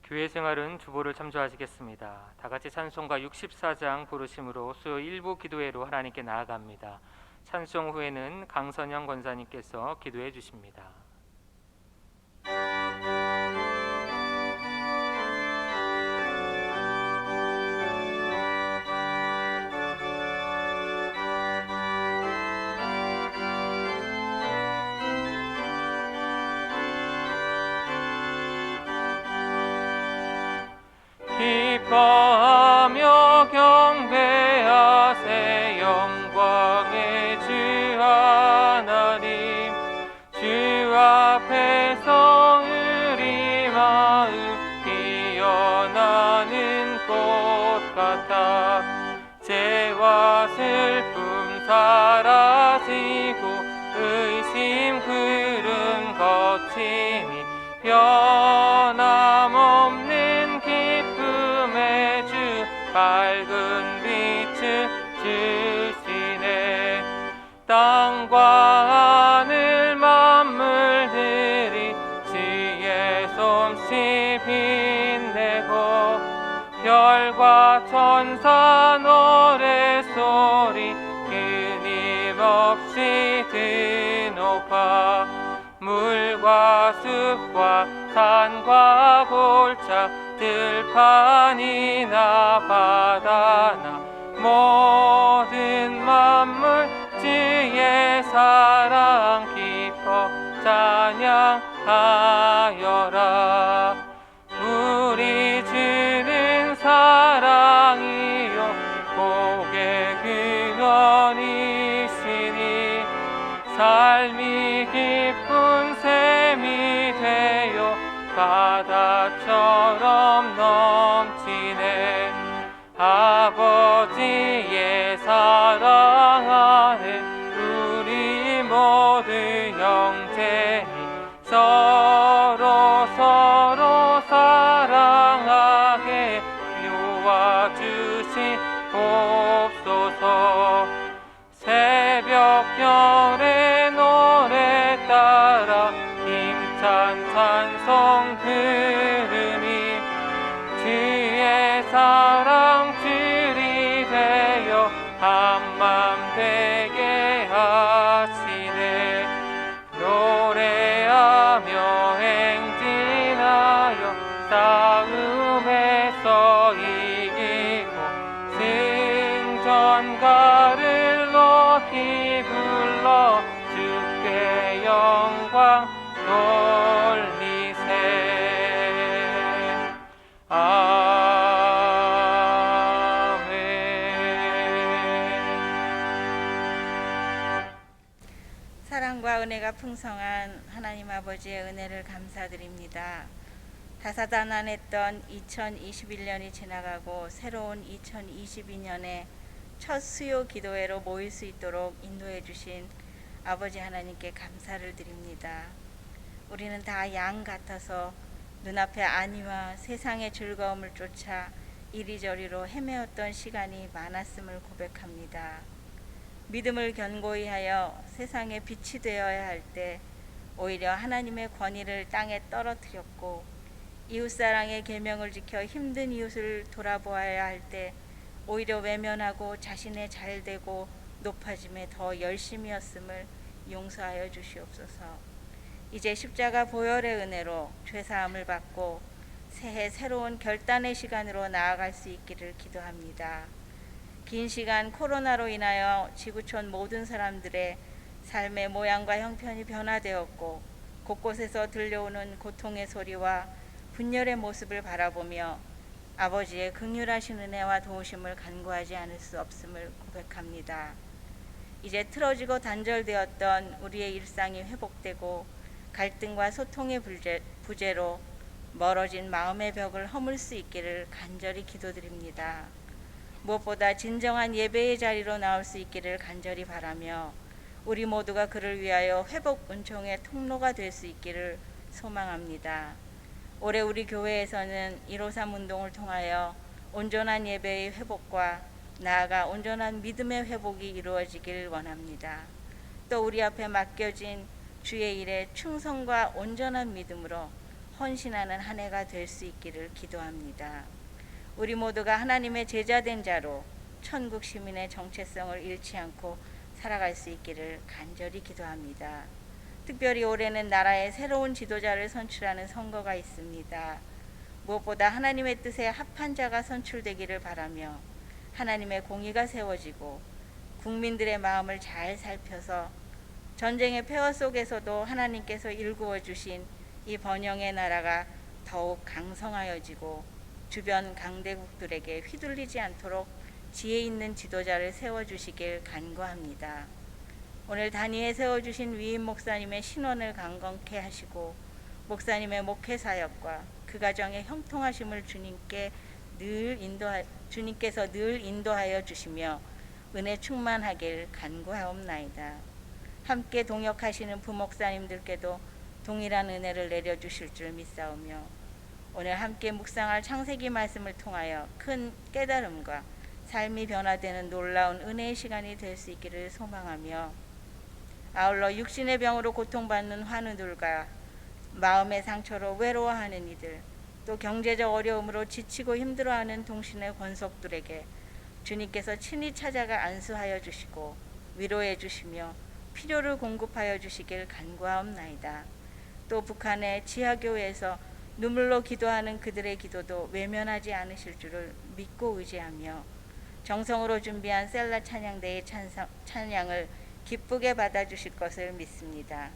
교회 생활은 주보를 참조하시겠습니다. 다 같이 찬송가 64장 부르심으로 수요 일부 기도회로 하나님께 나아갑니다. 찬송 후에는 강선영 권사님께서 기도해 주십니다. 기뻐하며 경배하세 영광의 주 하나님. 주 앞에서 우리 마음 피어나는 꽃 같아 죄와 슬픔 사라지고 의심 구름 거치니 변함없는 기쁨의 주 밝은 빛을 주시네. 땅과 하늘 만물들이 주의 솜씨 빛내고 별과 천사 노래소리 끊임없이 드높아 물과 숲과 산과 골짜 들판이나 바다나 모든 만물 주의 사랑 기뻐 찬양하여라. 우리 주는 사랑이요 복의 근원이시니 삶이 깊은 샘이 되어 바다처럼 넘치네. 아버지의 사랑 안에 우리 모두 형제니 서로 사랑하게 도와주시옵소서. 새벽별의 노래 따라 힘찬 찬송 들으니 주의 사랑 줄이 되어 한맘 되게 하시네. 노래하며 행진하여 싸움에서 이기고 승전가를 높이 불러 주께 영광 돌리세. 사랑과 은혜가 풍성한 하나님 아버지의 은혜를 감사드립니다. 다사다난했던 2021년이 지나가고 새로운 2022년에 첫 수요 기도회로 모일 수 있도록 인도해 주신 아버지 하나님께 감사를 드립니다. 우리는 다 양 같아서 눈앞의 안위와 세상의 즐거움을 쫓아 이리저리로 헤매었던 시간이 많았음을 고백합니다. 믿음을 견고히 하여 세상의 빛이 되어야 할 때 오히려 하나님의 권위를 땅에 떨어뜨렸고 이웃사랑의 계명을 지켜 힘든 이웃을 돌아보아야 할 때 오히려 외면하고 자신의 잘되고 높아짐에 더 열심이었음을 용서하여 주시옵소서. 이제 십자가 보혈의 은혜로 죄사함을 받고 새해 새로운 결단의 시간으로 나아갈 수 있기를 기도합니다. 긴 시간 코로나로 인하여 지구촌 모든 사람들의 삶의 모양과 형편이 변화되었고 곳곳에서 들려오는 고통의 소리와 분열의 모습을 바라보며 아버지의 긍휼하신 은혜와 도우심을 간구하지 않을 수 없음을 고백합니다. 이제 틀어지고 단절되었던 우리의 일상이 회복되고 갈등과 소통의 부재로 멀어진 마음의 벽을 허물 수 있기를 간절히 기도드립니다. 무엇보다 진정한 예배의 자리로 나올 수 있기를 간절히 바라며 우리 모두가 그를 위하여 회복 은총의 통로가 될 수 있기를 소망합니다. 올해 우리 교회에서는 153 운동을 통하여 온전한 예배의 회복과 나아가 온전한 믿음의 회복이 이루어지길 원합니다. 또 우리 앞에 맡겨진 주의 일에 충성과 온전한 믿음으로 헌신하는 한 해가 될 수 있기를 기도합니다. 우리 모두가 하나님의 제자된 자로 천국 시민의 정체성을 잃지 않고 살아갈 수 있기를 간절히 기도합니다. 특별히 올해는 나라의 새로운 지도자를 선출하는 선거가 있습니다. 무엇보다 하나님의 뜻에 합한 자가 선출되기를 바라며 하나님의 공의가 세워지고 국민들의 마음을 잘 살펴서 전쟁의 폐허 속에서도 하나님께서 일구어 주신 이 번영의 나라가 더욱 강성하여지고 주변 강대국들에게 휘둘리지 않도록 지혜 있는 지도자를 세워주시길 간구합니다. 오늘 단위에 세워주신 위임 목사님의 신원을 강건케 하시고 목사님의 목회 사역과 그 가정의 형통하심을 주님께서 늘 인도하여 주시며 은혜 충만하길 간구하옵나이다. 함께 동역하시는 부목사님들께도 동일한 은혜를 내려주실 줄 믿사오며 오늘 함께 묵상할 창세기 말씀을 통하여 큰 깨달음과 삶이 변화되는 놀라운 은혜의 시간이 될 수 있기를 소망하며 아울러 육신의 병으로 고통받는 환우들과 마음의 상처로 외로워하는 이들, 또 경제적 어려움으로 지치고 힘들어하는 동신의 권속들에게 주님께서 친히 찾아가 안수하여 주시고 위로해 주시며 필요를 공급하여 주시길 간구하옵나이다. 또 북한의 지하교회에서 눈물로 기도하는 그들의 기도도 외면하지 않으실 줄을 믿고 의지하며 정성으로 준비한 셀라 찬양대의 찬양을 기쁘게 받아주실 것을 믿습니다.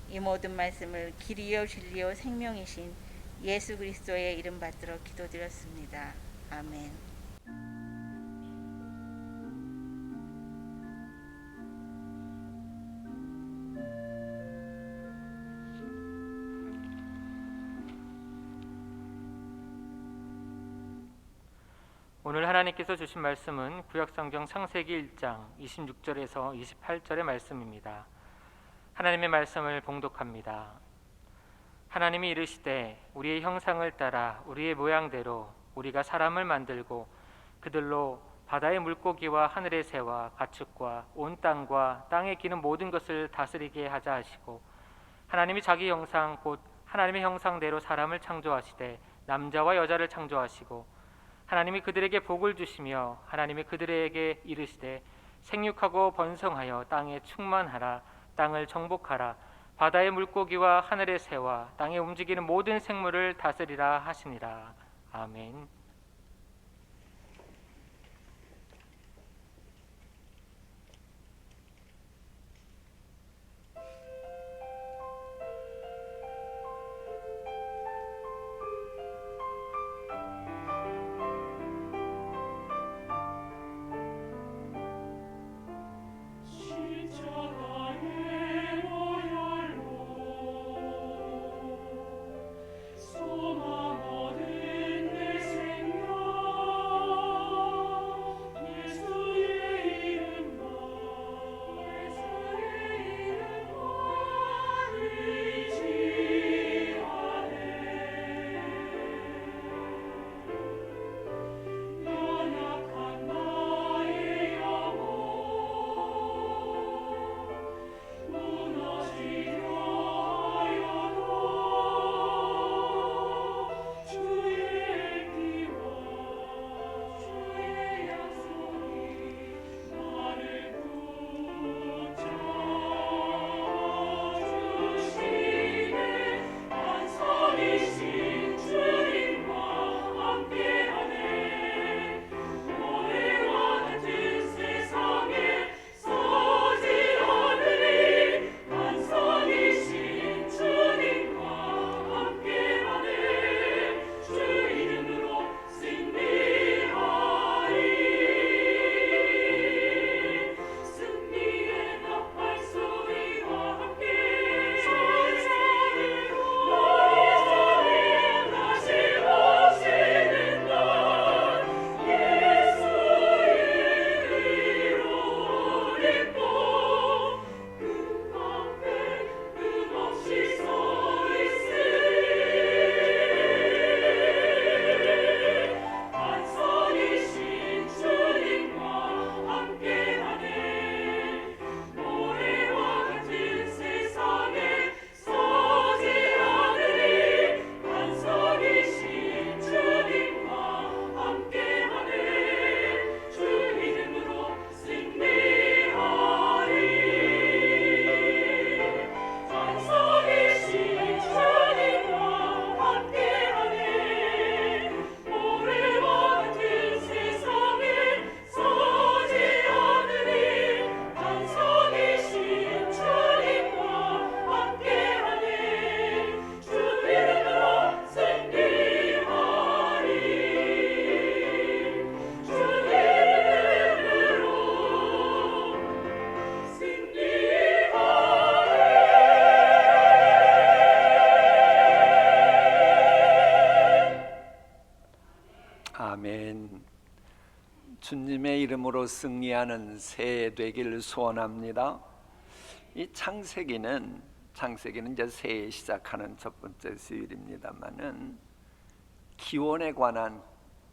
이 모든 말씀을 길이요 진리요 생명이신 예수 그리스도의 이름 받들어 기도드렸습니다. 아멘. 오늘 하나님께서 주신 말씀은 구약성경 창세기 1장 26절에서 28절의 말씀입니다. 하나님의 말씀을 봉독합니다. 하나님이 이르시되 우리의 형상을 따라 우리의 모양대로 우리가 사람을 만들고 그들로 바다의 물고기와 하늘의 새와 가축과 온 땅과 땅에 기는 모든 것을 다스리게 하자 하시고 하나님이 자기 형상 곧 하나님의 형상대로 사람을 창조하시되 남자와 여자를 창조하시고 하나님이 그들에게 복을 주시며 하나님이 그들에게 이르시되 생육하고 번성하여 땅에 충만하라 땅을 정복하라 바다의 물고기와 하늘의 새와 땅에 움직이는 모든 생물을 다스리라 하시니라. 아멘. 소망 얻은 내 아멘. 주님의 이름으로 승리하는 새해 되기를 소원합니다. 이 창세기는 이제 새해 시작하는 첫 번째 수요일입니다만은 기원에 관한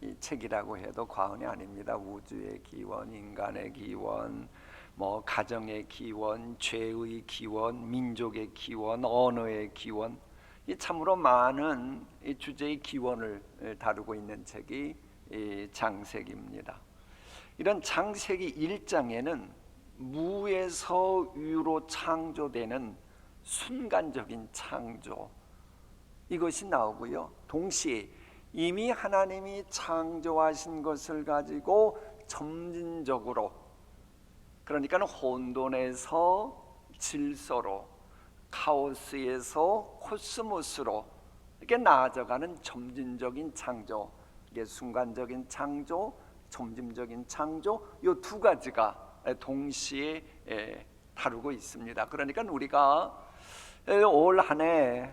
이 책이라고 해도 과언이 아닙니다. 우주의 기원, 인간의 기원, 가정의 기원, 죄의 기원, 민족의 기원, 언어의 기원, 이 참으로 많은 이 주제의 기원을 다루고 있는 책이 이 창세기입니다. 이런 창세기 1장에는 무에서 유로 창조되는 순간적인 창조, 이것이 나오고요. 동시에 이미 하나님이 창조하신 것을 가지고 점진적으로, 그러니까 혼돈에서 질서로, 카오스에서 코스모스로 이렇게 나아져가는 점진적인 창조, 이게 순간적인 창조, 점진적인 창조, 이 두 가지가 동시에 다루고 있습니다. 그러니까 우리가 올 한 해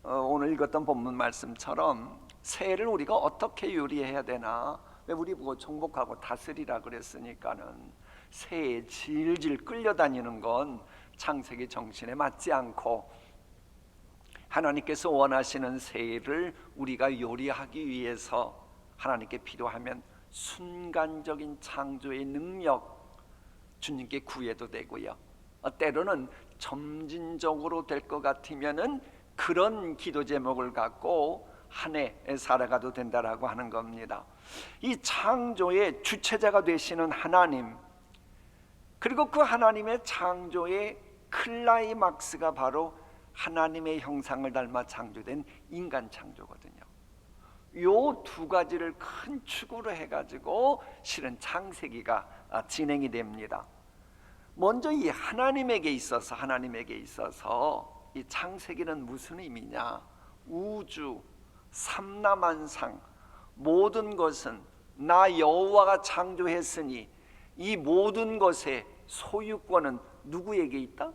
오늘 읽었던 본문 말씀처럼 새해를 우리가 어떻게 요리해야 되나, 왜 우리 보고 정복하고 다스리라 그랬으니까는 새해에 질질 끌려다니는 건 창세기 정신에 맞지 않고, 하나님께서 원하시는 새해를 우리가 요리하기 위해서 하나님께 필요하면 순간적인 창조의 능력 주님께 구해도 되고요, 때로는 점진적으로 될 것 같으면은 그런 기도 제목을 갖고 한 해 살아가도 된다라고 하는 겁니다. 이 창조의 주체자가 되시는 하나님, 그리고 그 하나님의 창조의 클라이막스가 바로 하나님의 형상을 닮아 창조된 인간 창조거든요. 요 두 가지를 큰 축으로 해가지고 실은 창세기가 진행이 됩니다. 먼저 이 하나님에게 있어서 이 창세기는 무슨 의미냐? 우주, 삼라만상, 모든 것은 나 여호와가 창조했으니 이 모든 것의 소유권은 누구에게 있다?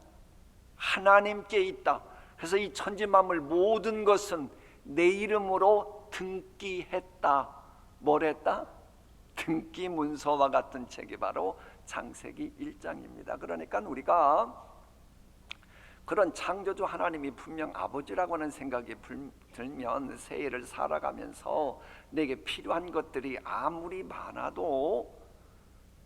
하나님께 있다. 그래서 이 천지만물 모든 것은 내 이름으로 등기했다. 뭘 했다? 등기 문서와 같은 책이 바로 창세기 1장입니다. 그러니까 우리가 그런 창조주 하나님이 분명 아버지라고 하는 생각이 들면 새해를 살아가면서 내게 필요한 것들이 아무리 많아도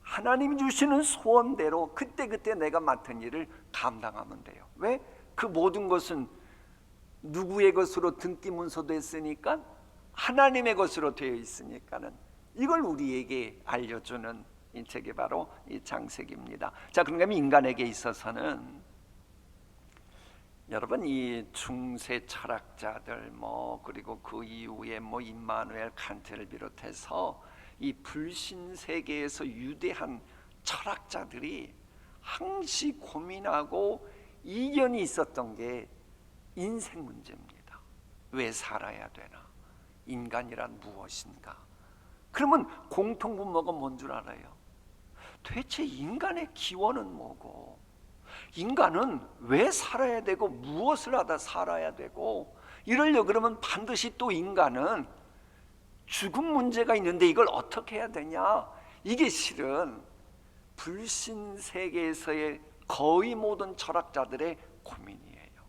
하나님이 주시는 소원대로 그때그때 내가 맡은 일을 감당하면 돼요. 왜? 그 모든 것은 누구의 것으로 등기문서도 했으니까, 하나님의 것으로 되어 있으니까는 이걸 우리에게 알려주는 이 책이 바로 이 창세기입니다. 자, 그러면 인간에게 있어서는 여러분, 이 중세 철학자들 그리고 그 이후에 임마누엘 칸트를 비롯해서 이 불신 세계에서 유대한 철학자들이 항시 고민하고 이견이 있었던 게 인생 문제입니다. 왜 살아야 되나? 인간이란 무엇인가? 그러면 공통분모가 뭔 줄 알아요? 도대체 인간의 기원은 뭐고, 인간은 왜 살아야 되고 무엇을 하다 살아야 되고, 이러려 그러면 반드시 또 인간은 죽음 문제가 있는데 이걸 어떻게 해야 되냐? 이게 실은 불신 세계에서의 거의 모든 철학자들의 고민이에요.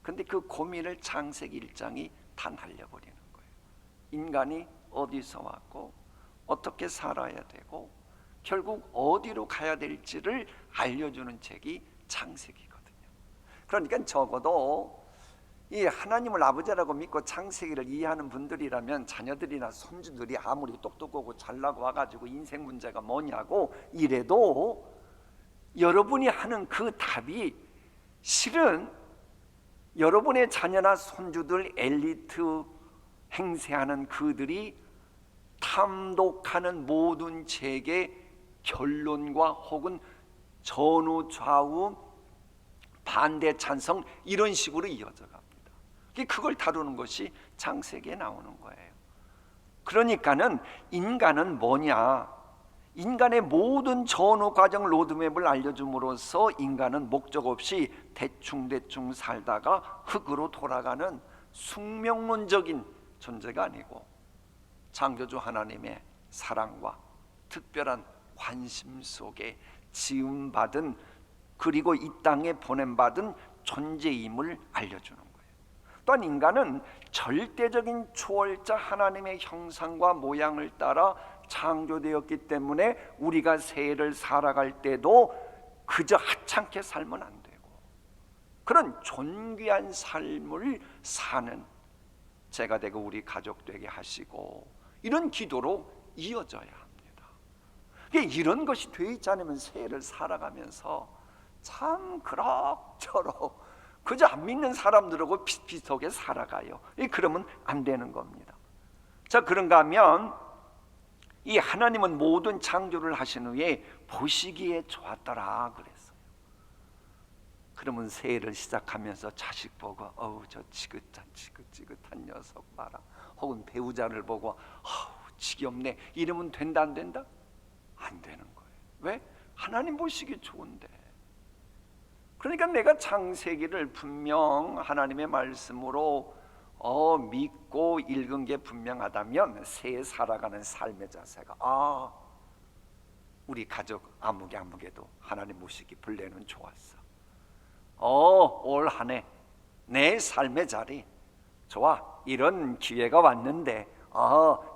근데 그 고민을 창세기 1장이 다 날려버리는 거예요. 인간이 어디서 왔고 어떻게 살아야 되고 결국 어디로 가야 될지를 알려주는 책이 창세기거든요. 그러니까 적어도 이 하나님을 아버지라고 믿고 창세기를 이해하는 분들이라면 자녀들이나 손주들이 아무리 똑똑하고 잘나고 와가지고 인생 문제가 뭐냐고 이래도 여러분이 하는 그 답이 실은 여러분의 자녀나 손주들, 엘리트 행세하는 그들이 탐독하는 모든 책의 결론과 혹은 전후 좌우 반대 찬성 이런 식으로 이어져 갑니다. 그걸 다루는 것이 창세기에 나오는 거예요. 그러니까는 인간은 뭐냐? 인간의 모든 전후 과정 로드맵을 알려줌으로써 인간은 목적 없이 대충 살다가 흙으로 돌아가는 숙명론적인 존재가 아니고 창조주 하나님의 사랑과 특별한 관심 속에 지음받은, 그리고 이 땅에 보냄받은 존재임을 알려주는 거예요. 또한 인간은 절대적인 초월자 하나님의 형상과 모양을 따라 창조되었기 때문에 우리가 새해를 살아갈 때도 그저 하찮게 살면 안 되고 그런 존귀한 삶을 사는 제가 되고 우리 가족 되게 하시고, 이런 기도로 이어져야 합니다. 이런 것이 되어 있지 않으면 새해를 살아가면서 참 그럭저럭 그저 안 믿는 사람들하고 비슷비슷하게 살아가요. 그러면 안 되는 겁니다. 자, 그런가 하면 이 하나님은 모든 창조를 하신 후에 보시기에 좋았더라 그랬어요. 그러면 새해를 시작하면서 자식 보고 어우 저 지긋지긋한 녀석 봐라, 혹은 배우자를 보고 어우 지겹네, 이러면 된다 안 된다? 안 되는 거예요. 왜? 하나님 보시기 좋은데. 그러니까 내가 창세기를 분명 하나님의 말씀으로 믿고 읽은 게 분명하다면 새해 살아가는 삶의 자세가 우리 가족 아무개도 하나님 모시기 본래는 좋았어. 올 한 해 내 삶의 자리 좋아, 이런 기회가 왔는데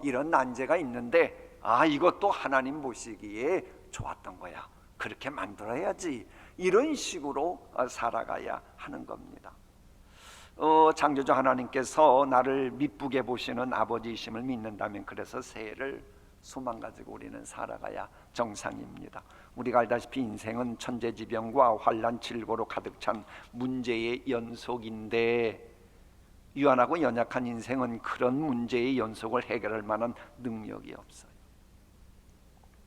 이런 난제가 있는데 이것도 하나님 보시기에 좋았던 거야, 그렇게 만들어야지, 이런 식으로 살아가야 하는 겁니다. 창조주 하나님께서 나를 미쁘게 보시는 아버지이심을 믿는다면 그래서 새해를 소망 가지고 우리는 살아가야 정상입니다. 우리가 알다시피 인생은 천재지변과 환난 질고로 가득 찬 문제의 연속인데, 유한하고 연약한 인생은 그런 문제의 연속을 해결할 만한 능력이 없어요.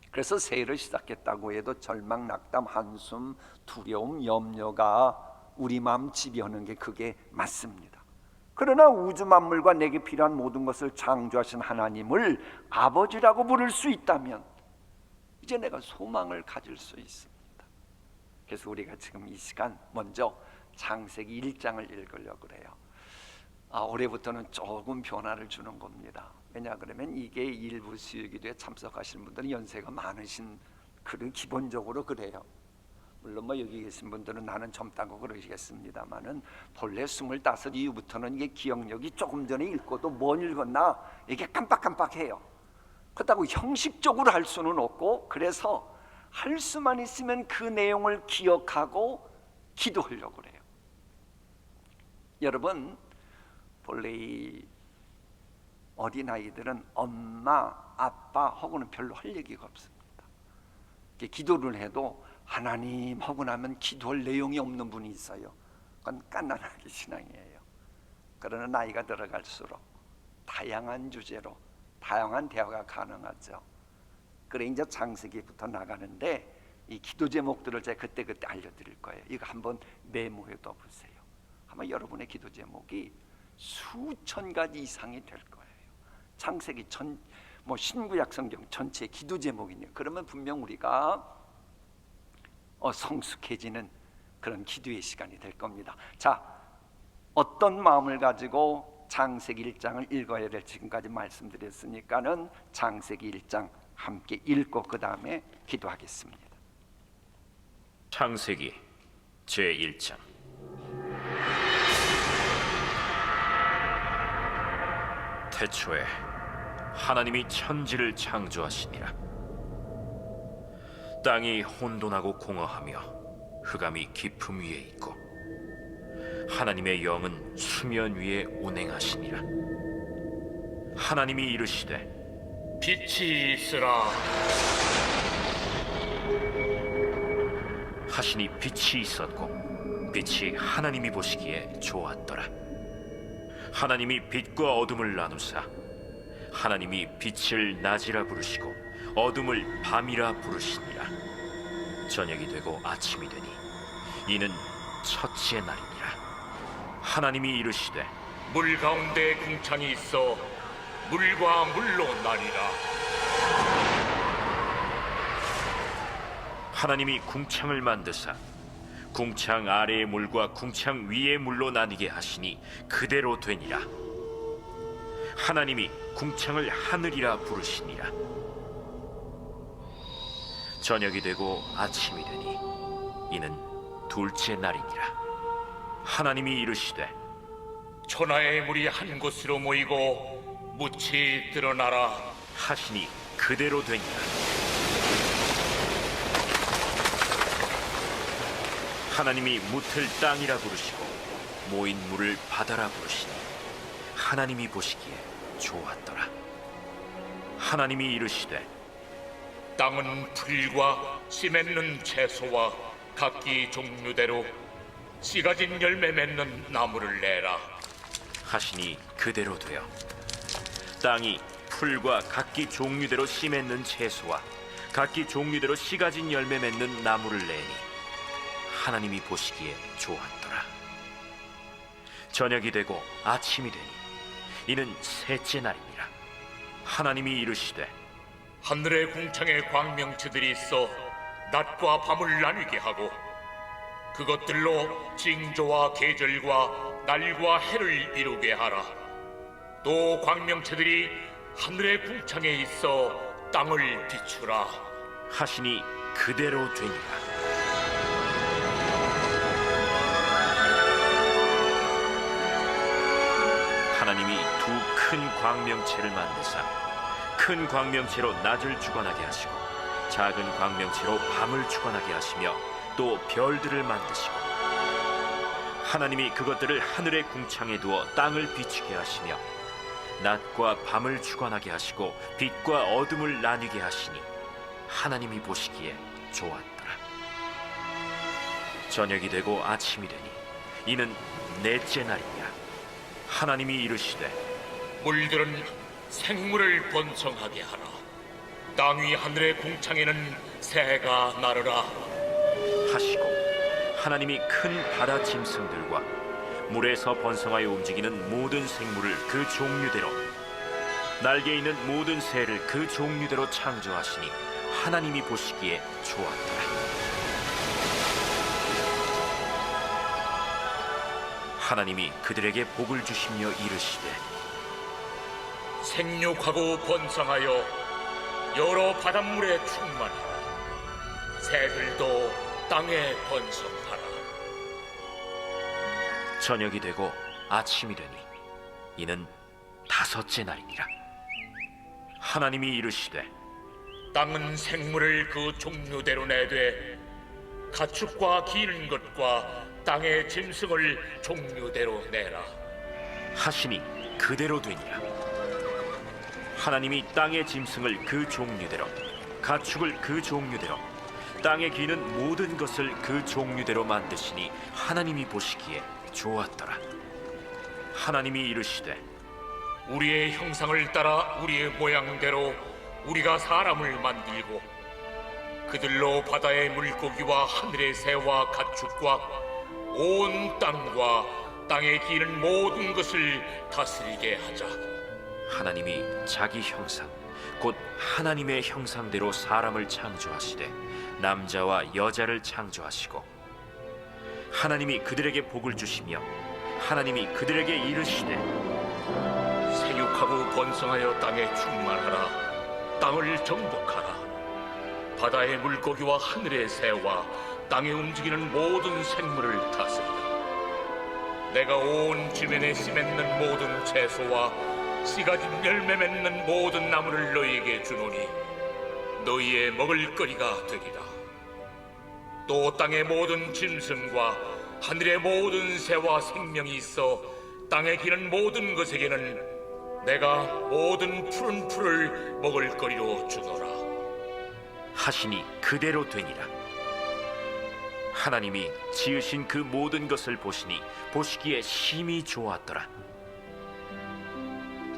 그래서 새해를 시작했다고 해도 절망, 낙담, 한숨, 두려움, 염려가 우리 마음 지배하는 게 그게 맞습니다. 그러나 우주 만물과 내게 필요한 모든 것을 창조하신 하나님을 아버지라고 부를 수 있다면 이제 내가 소망을 가질 수 있습니다. 그래서 우리가 지금 이 시간 먼저 창세기 1장을 읽으려고 그래요. 올해부터는 조금 변화를 주는 겁니다. 왜냐 그러면 이게 일부 수요기도에 참석하시는 분들은 연세가 많으신, 그런 기본적으로 그래요. 물론 여기 계신 분들은 나는 젊다고 그러시겠습니다만은 본래 25 이후부터는 이게 기억력이 조금 전에 읽고도 뭘 읽었나 이게 깜빡깜빡해요. 그렇다고 형식적으로 할 수는 없고, 그래서 할 수만 있으면 그 내용을 기억하고 기도하려고 그래요. 여러분, 본래 이 어린아이들은 엄마, 아빠 하고는 별로 할 얘기가 없습니다. 기도를 해도 하나님 하고 나면 기도할 내용이 없는 분이 있어요. 그건 깐난하게 신앙이에요. 그러나 나이가 들어갈수록 다양한 주제로 다양한 대화가 가능하죠. 그래 이제 창세기부터 나가는데 이 기도 제목들을 제가 그때 알려드릴 거예요. 이거 한번 메모해둬 보세요. 아마 여러분의 기도 제목이 수천 가지 이상이 될 거예요. 창세기 신구약 성경 전체 기도 제목이네요. 그러면 분명 우리가 성숙해지는 그런 기도의 시간이 될 겁니다. 자, 어떤 마음을 가지고 창세기 1장을 읽어야 될 지금까지 말씀드렸으니까는 창세기 1장 함께 읽고 그 다음에 기도하겠습니다. 창세기 제1장. 태초에 하나님이 천지를 창조하시니라. 땅이 혼돈하고 공허하며 흑암이 깊음 위에 있고 하나님의 영은 수면 위에 운행하시니라. 하나님이 이르시되 빛이 있으라 하시니 빛이 있었고 빛이 하나님이 보시기에 좋았더라. 하나님이 빛과 어둠을 나누사 하나님이 빛을 낮이라 부르시고 어둠을 밤이라 부르시니라. 저녁이 되고 아침이 되니 이는 첫째 날이니라. 하나님이 이르시되 물 가운데 궁창이 있어 물과 물로 나뉘라. 하나님이 궁창을 만드사 궁창 아래의 물과 궁창 위의 물로 나뉘게 하시니 그대로 되니라. 하나님이 궁창을 하늘이라 부르시니라. 저녁이 되고 아침이 되니 이는 둘째 날이니라. 하나님이 이르시되 천하의 물이 한 곳으로 모이고 묻이 드러나라 하시니 그대로 되니라. 하나님이 묻을 땅이라 부르시고 모인 물을 바다라 부르시니 하나님이 보시기에 좋았더라. 하나님이 이르시되 땅은 풀과 씨 맺는 채소와 각기 종류대로 씨 가진 열매 맺는 나무를 내라. 하시니 그대로 되어 땅이 풀과 각기 종류대로 씨 맺는 채소와 각기 종류대로 씨 가진 열매 맺는 나무를 내니 하나님이 보시기에 좋았더라. 저녁이 되고 아침이 되니 이는 셋째 날이니라. 하나님이 이르시되 하늘의 궁창에 광명체들이 있어 낮과 밤을 나뉘게 하고 그것들로 징조와 계절과 날과 해를 이루게 하라. 또 광명체들이 하늘의 궁창에 있어 땅을 비추라. 하시니 그대로 되니라. 하나님이 두 큰 광명체를 만드사 큰 광명체로 낮을 주관하게 하시고 작은 광명체로 밤을 주관하게 하시며 또 별들을 만드시고 하나님이 그것들을 하늘의 궁창에 두어 땅을 비추게 하시며 낮과 밤을 주관하게 하시고 빛과 어둠을 나뉘게 하시니 하나님이 보시기에 좋았더라. 저녁이 되고 아침이 되니 이는 넷째 날이니라. 하나님이 이르시되 물들은 생물을 번성하게 하라. 땅 위 하늘의 궁창에는 새가 나르라. 하시고 하나님이 큰 바다 짐승들과 물에서 번성하여 움직이는 모든 생물을 그 종류대로 날개 있는 모든 새를 그 종류대로 창조하시니 하나님이 보시기에 좋았더라. 하나님이 그들에게 복을 주시며 이르시되 생육하고 번성하여 여러 바닷물에 충만하라. 새들도 땅에 번성하라. 저녁이 되고 아침이 되니 이는 다섯째 날이니라. 하나님이 이르시되 땅은 생물을 그 종류대로 내되 가축과 기는 것과 땅의 짐승을 종류대로 내라. 하시니 그대로 되니라. 하나님이 땅의 짐승을 그 종류대로 가축을 그 종류대로 땅에 기는 모든 것을 그 종류대로 만드시니 하나님이 보시기에 좋았더라. 하나님이 이르시되 우리의 형상을 따라 우리의 모양대로 우리가 사람을 만들고 그들로 바다의 물고기와 하늘의 새와 가축과 온 땅과 땅에 기는 모든 것을 다스리게 하자. 하나님이 자기 형상 곧 하나님의 형상대로 사람을 창조하시되 남자와 여자를 창조하시고 하나님이 그들에게 복을 주시며 하나님이 그들에게 이르시되 생육하고 번성하여 땅에 충만하라. 땅을 정복하라. 바다의 물고기와 하늘의 새와 땅에 움직이는 모든 생물을 다스리라. 내가 온 지면에 씨 맺는 모든 채소와 씨 가진 열매 맺는 모든 나무를 너희에게 주노니 너희의 먹을거리가 되리라. 또 땅의 모든 짐승과 하늘의 모든 새와 생명이 있어 땅에 기는 모든 것에게는 내가 모든 푸른 풀을 먹을거리로 주노라. 하시니 그대로 되니라. 하나님이 지으신 그 모든 것을 보시니 보시기에 심히 좋았더라.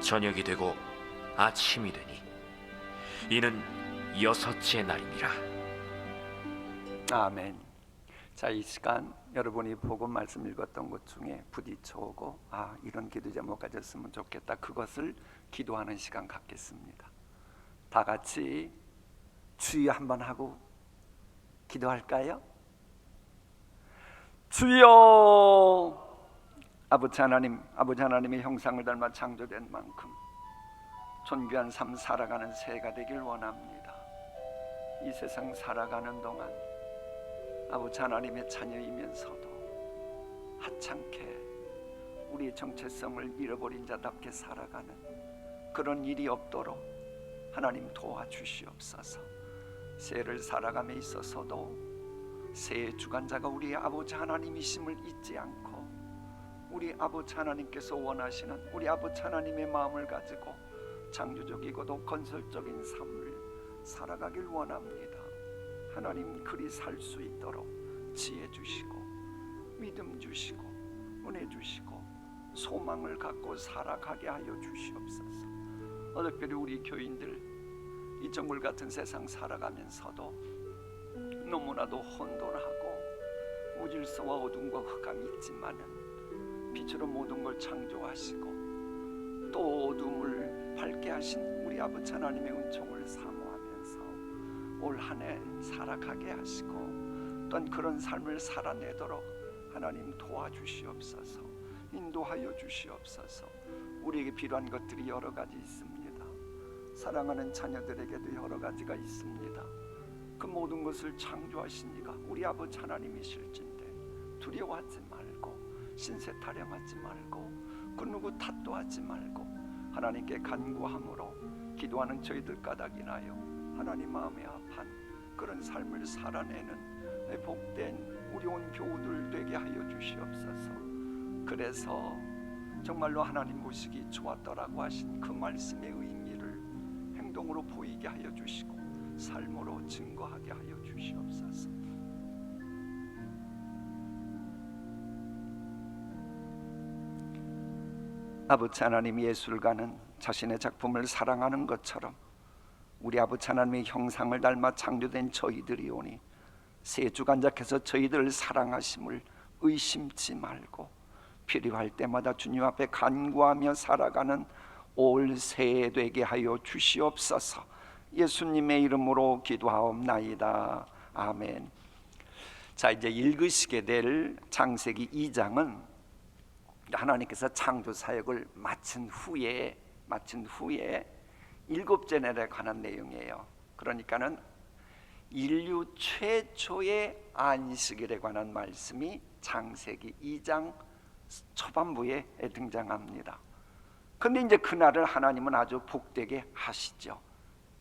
저녁이 되고 아침이 되니 이는 여섯째 날이니라. 아멘. 자, 이 시간 여러분이 복음 말씀 읽었던 것 중에 부딪혀오고 이런 기도 제목 가졌으면 좋겠다, 그것을 기도하는 시간 갖겠습니다. 다 같이 주여 한번 하고 기도할까요? 주여, 아버지 하나님의 형상을 닮아 창조된 만큼 존귀한 삶 살아가는 새해가 되길 원합니다. 이 세상 살아가는 동안 아버지 하나님의 자녀이면서도 하찮게 우리의 정체성을 잃어버린 자답게 살아가는 그런 일이 없도록 하나님 도와주시옵소서. 새해를 살아감에 있어서도 새해 주관자가 우리 아버지 하나님이심을 잊지 않고 우리 아버지 하나님께서 원하시는 우리 아버지 하나님의 마음을 가지고 창조적이고도 건설적인 삶을 살아가길 원합니다. 하나님 그리 살 수 있도록 지혜 주시고 믿음 주시고 은혜 주시고 소망을 갖고 살아가게 하여 주시옵소서. 특별히 우리 교인들 이 정글 같은 세상 살아가면서도 너무나도 혼돈하고 무질서와 어둠과 흑암이 있지만은 빛으로 모든 걸 창조하시고 또 어둠을 밝게 하신 우리 아버지 하나님의 은총을 사모하면서 올 한 해 살아가게 하시고 또한 그런 삶을 살아내도록 하나님 도와주시옵소서. 인도하여 주시옵소서. 우리에게 필요한 것들이 여러 가지 있습니다. 사랑하는 자녀들에게도 여러 가지가 있습니다. 그 모든 것을 창조하신 이가 우리 아버지 하나님이실진데 두려워하지 말고 신세 타령하지 말고 그 누구 탓도 하지 말고 하나님께 간구함으로 기도하는 저희들 까닭이나요 하나님 마음에 합한 그런 삶을 살아내는 복된 우리 온 교우들 되게 하여 주시옵소서. 그래서 정말로 하나님 보시기 좋았더라고 하신 그 말씀의 의미를 행동으로 보이게 하여 주시고 삶으로 증거하게 하여 주시옵소서. 아버지 하나님, 예술가는 자신의 작품을 사랑하는 것처럼 우리 아버지 하나님의 형상을 닮아 창조된 저희들이 오니 새 주관자께서 저희들을 사랑하심을 의심치 말고 필요할 때마다 주님 앞에 간구하며 살아가는 올 새해 되게 하여 주시옵소서. 예수님의 이름으로 기도하옵나이다. 아멘. 자, 이제 읽으시게 될 창세기 2장은 하나님께서 창조 사역을 마친 후에 일곱째 날에 관한 내용이에요. 그러니까는 인류 최초의 안식일에 관한 말씀이 창세기 2장 초반부에 등장합니다. 근데 이제 그날을 하나님은 아주 복되게 하시죠.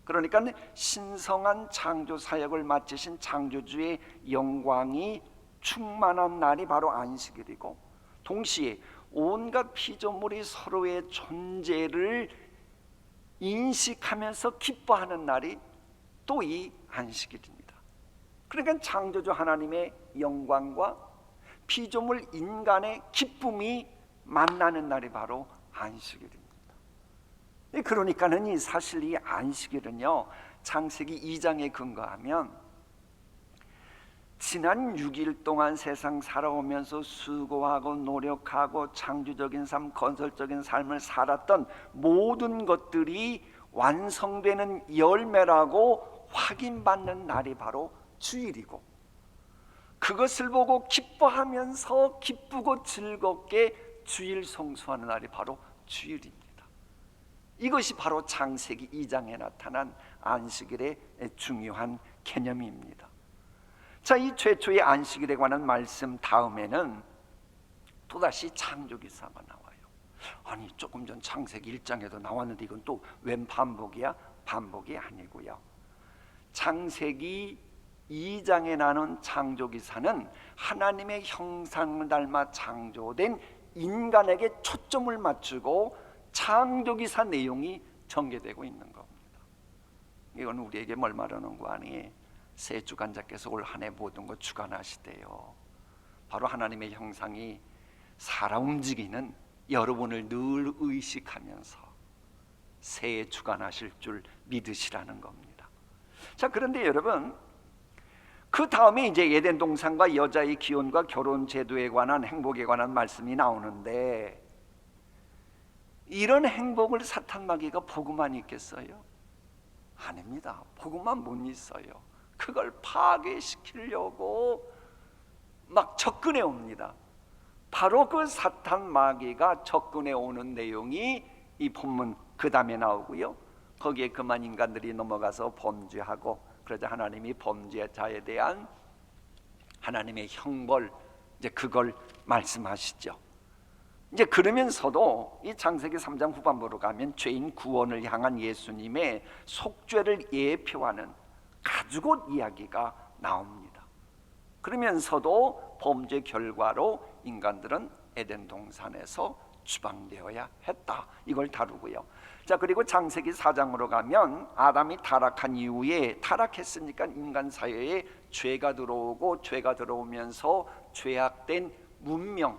그러니까 신성한 창조 사역을 마치신 창조주의 영광이 충만한 날이 바로 안식일이고, 동시에 온갖 피조물이 서로의 존재를 인식하면서 기뻐하는 날이 또 이 안식일입니다. 그러니까 창조주 하나님의 영광과 피조물 인간의 기쁨이 만나는 날이 바로 안식일입니다. 그러니까는 사실 이 안식일은요, 창세기 2장에 근거하면 지난 6일 동안 세상 살아오면서 수고하고 노력하고 창조적인 삶, 건설적인 삶을 살았던 모든 것들이 완성되는 열매라고 확인받는 날이 바로 주일이고, 그것을 보고 기뻐하면서 기쁘고 즐겁게 주일 성수하는 날이 바로 주일입니다. 이것이 바로 창세기 2장에 나타난 안식일의 중요한 개념입니다. 자, 이 최초의 안식일에 관한 말씀 다음에는 또다시 창조기사가 나와요. 아니, 조금 전 창세기 1장에도 나왔는데 이건 또 웬 반복이야? 반복이 아니고요. 창세기 2장에 나오는 창조기사는 하나님의 형상을 닮아 창조된 인간에게 초점을 맞추고 창조기사 내용이 전개되고 있는 겁니다. 이건 우리에게 뭘 말하는 거 아니? 새 주관자께서 올 한 해 모든 것 주관하시대요. 바로 하나님의 형상이 살아 움직이는 여러분을 늘 의식하면서 새해 주관하실 줄 믿으시라는 겁니다. 자, 그런데 여러분, 그 다음에 이제 에덴 동산과 여자의 기혼과 결혼 제도에 관한 행복에 관한 말씀이 나오는데, 이런 행복을 사탄 마귀가 보고만 있겠어요? 아닙니다. 보고만 못 있어요. 그걸 파괴시키려고 막 접근해 옵니다. 바로 그 사탄 마귀가 접근해 오는 내용이 이 본문 그 다음에 나오고요. 거기에 그만 인간들이 넘어가서 범죄하고 그러자 하나님이 범죄자에 대한 하나님의 형벌, 이제 그걸 말씀하시죠. 이제 그러면서도 이 창세기 3장 후반부로 가면 죄인 구원을 향한 예수님의 속죄를 예표하는 가죽옷 이야기가 나옵니다. 그러면서도 범죄 결과로 인간들은 에덴 동산에서 추방되어야 했다, 이걸 다루고요. 자, 그리고 창세기 4장으로 가면 아담이 타락한 이후에, 타락했으니까 인간 사회에 죄가 들어오고, 죄가 들어오면서 죄악된 문명,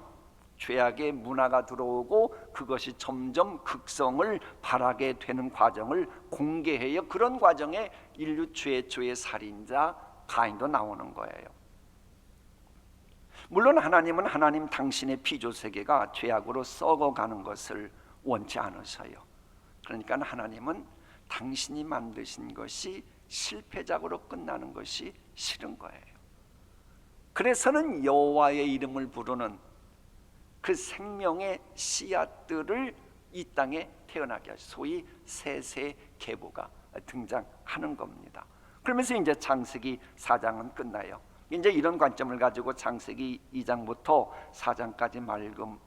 죄악의 문화가 들어오고 그것이 점점 극성을 발하게 되는 과정을 공개해요. 그런 과정에 인류 최초의 살인자 가인도 나오는 거예요. 물론 하나님은 하나님 당신의 피조 세계가 죄악으로 썩어가는 것을 원치 않으셔요. 그러니까 하나님은 당신이 만드신 것이 실패작으로 끝나는 것이 싫은 거예요. 그래서는 여호와의 이름을 부르는 그 생명의 씨앗들을 이 땅에 태어나게 하시고, 소위 세세 계보가 등장하는 겁니다. 그러면서 이제 창세기 4장은 끝나요. 이제 이런 관점을 가지고 창세기 2장부터 4장까지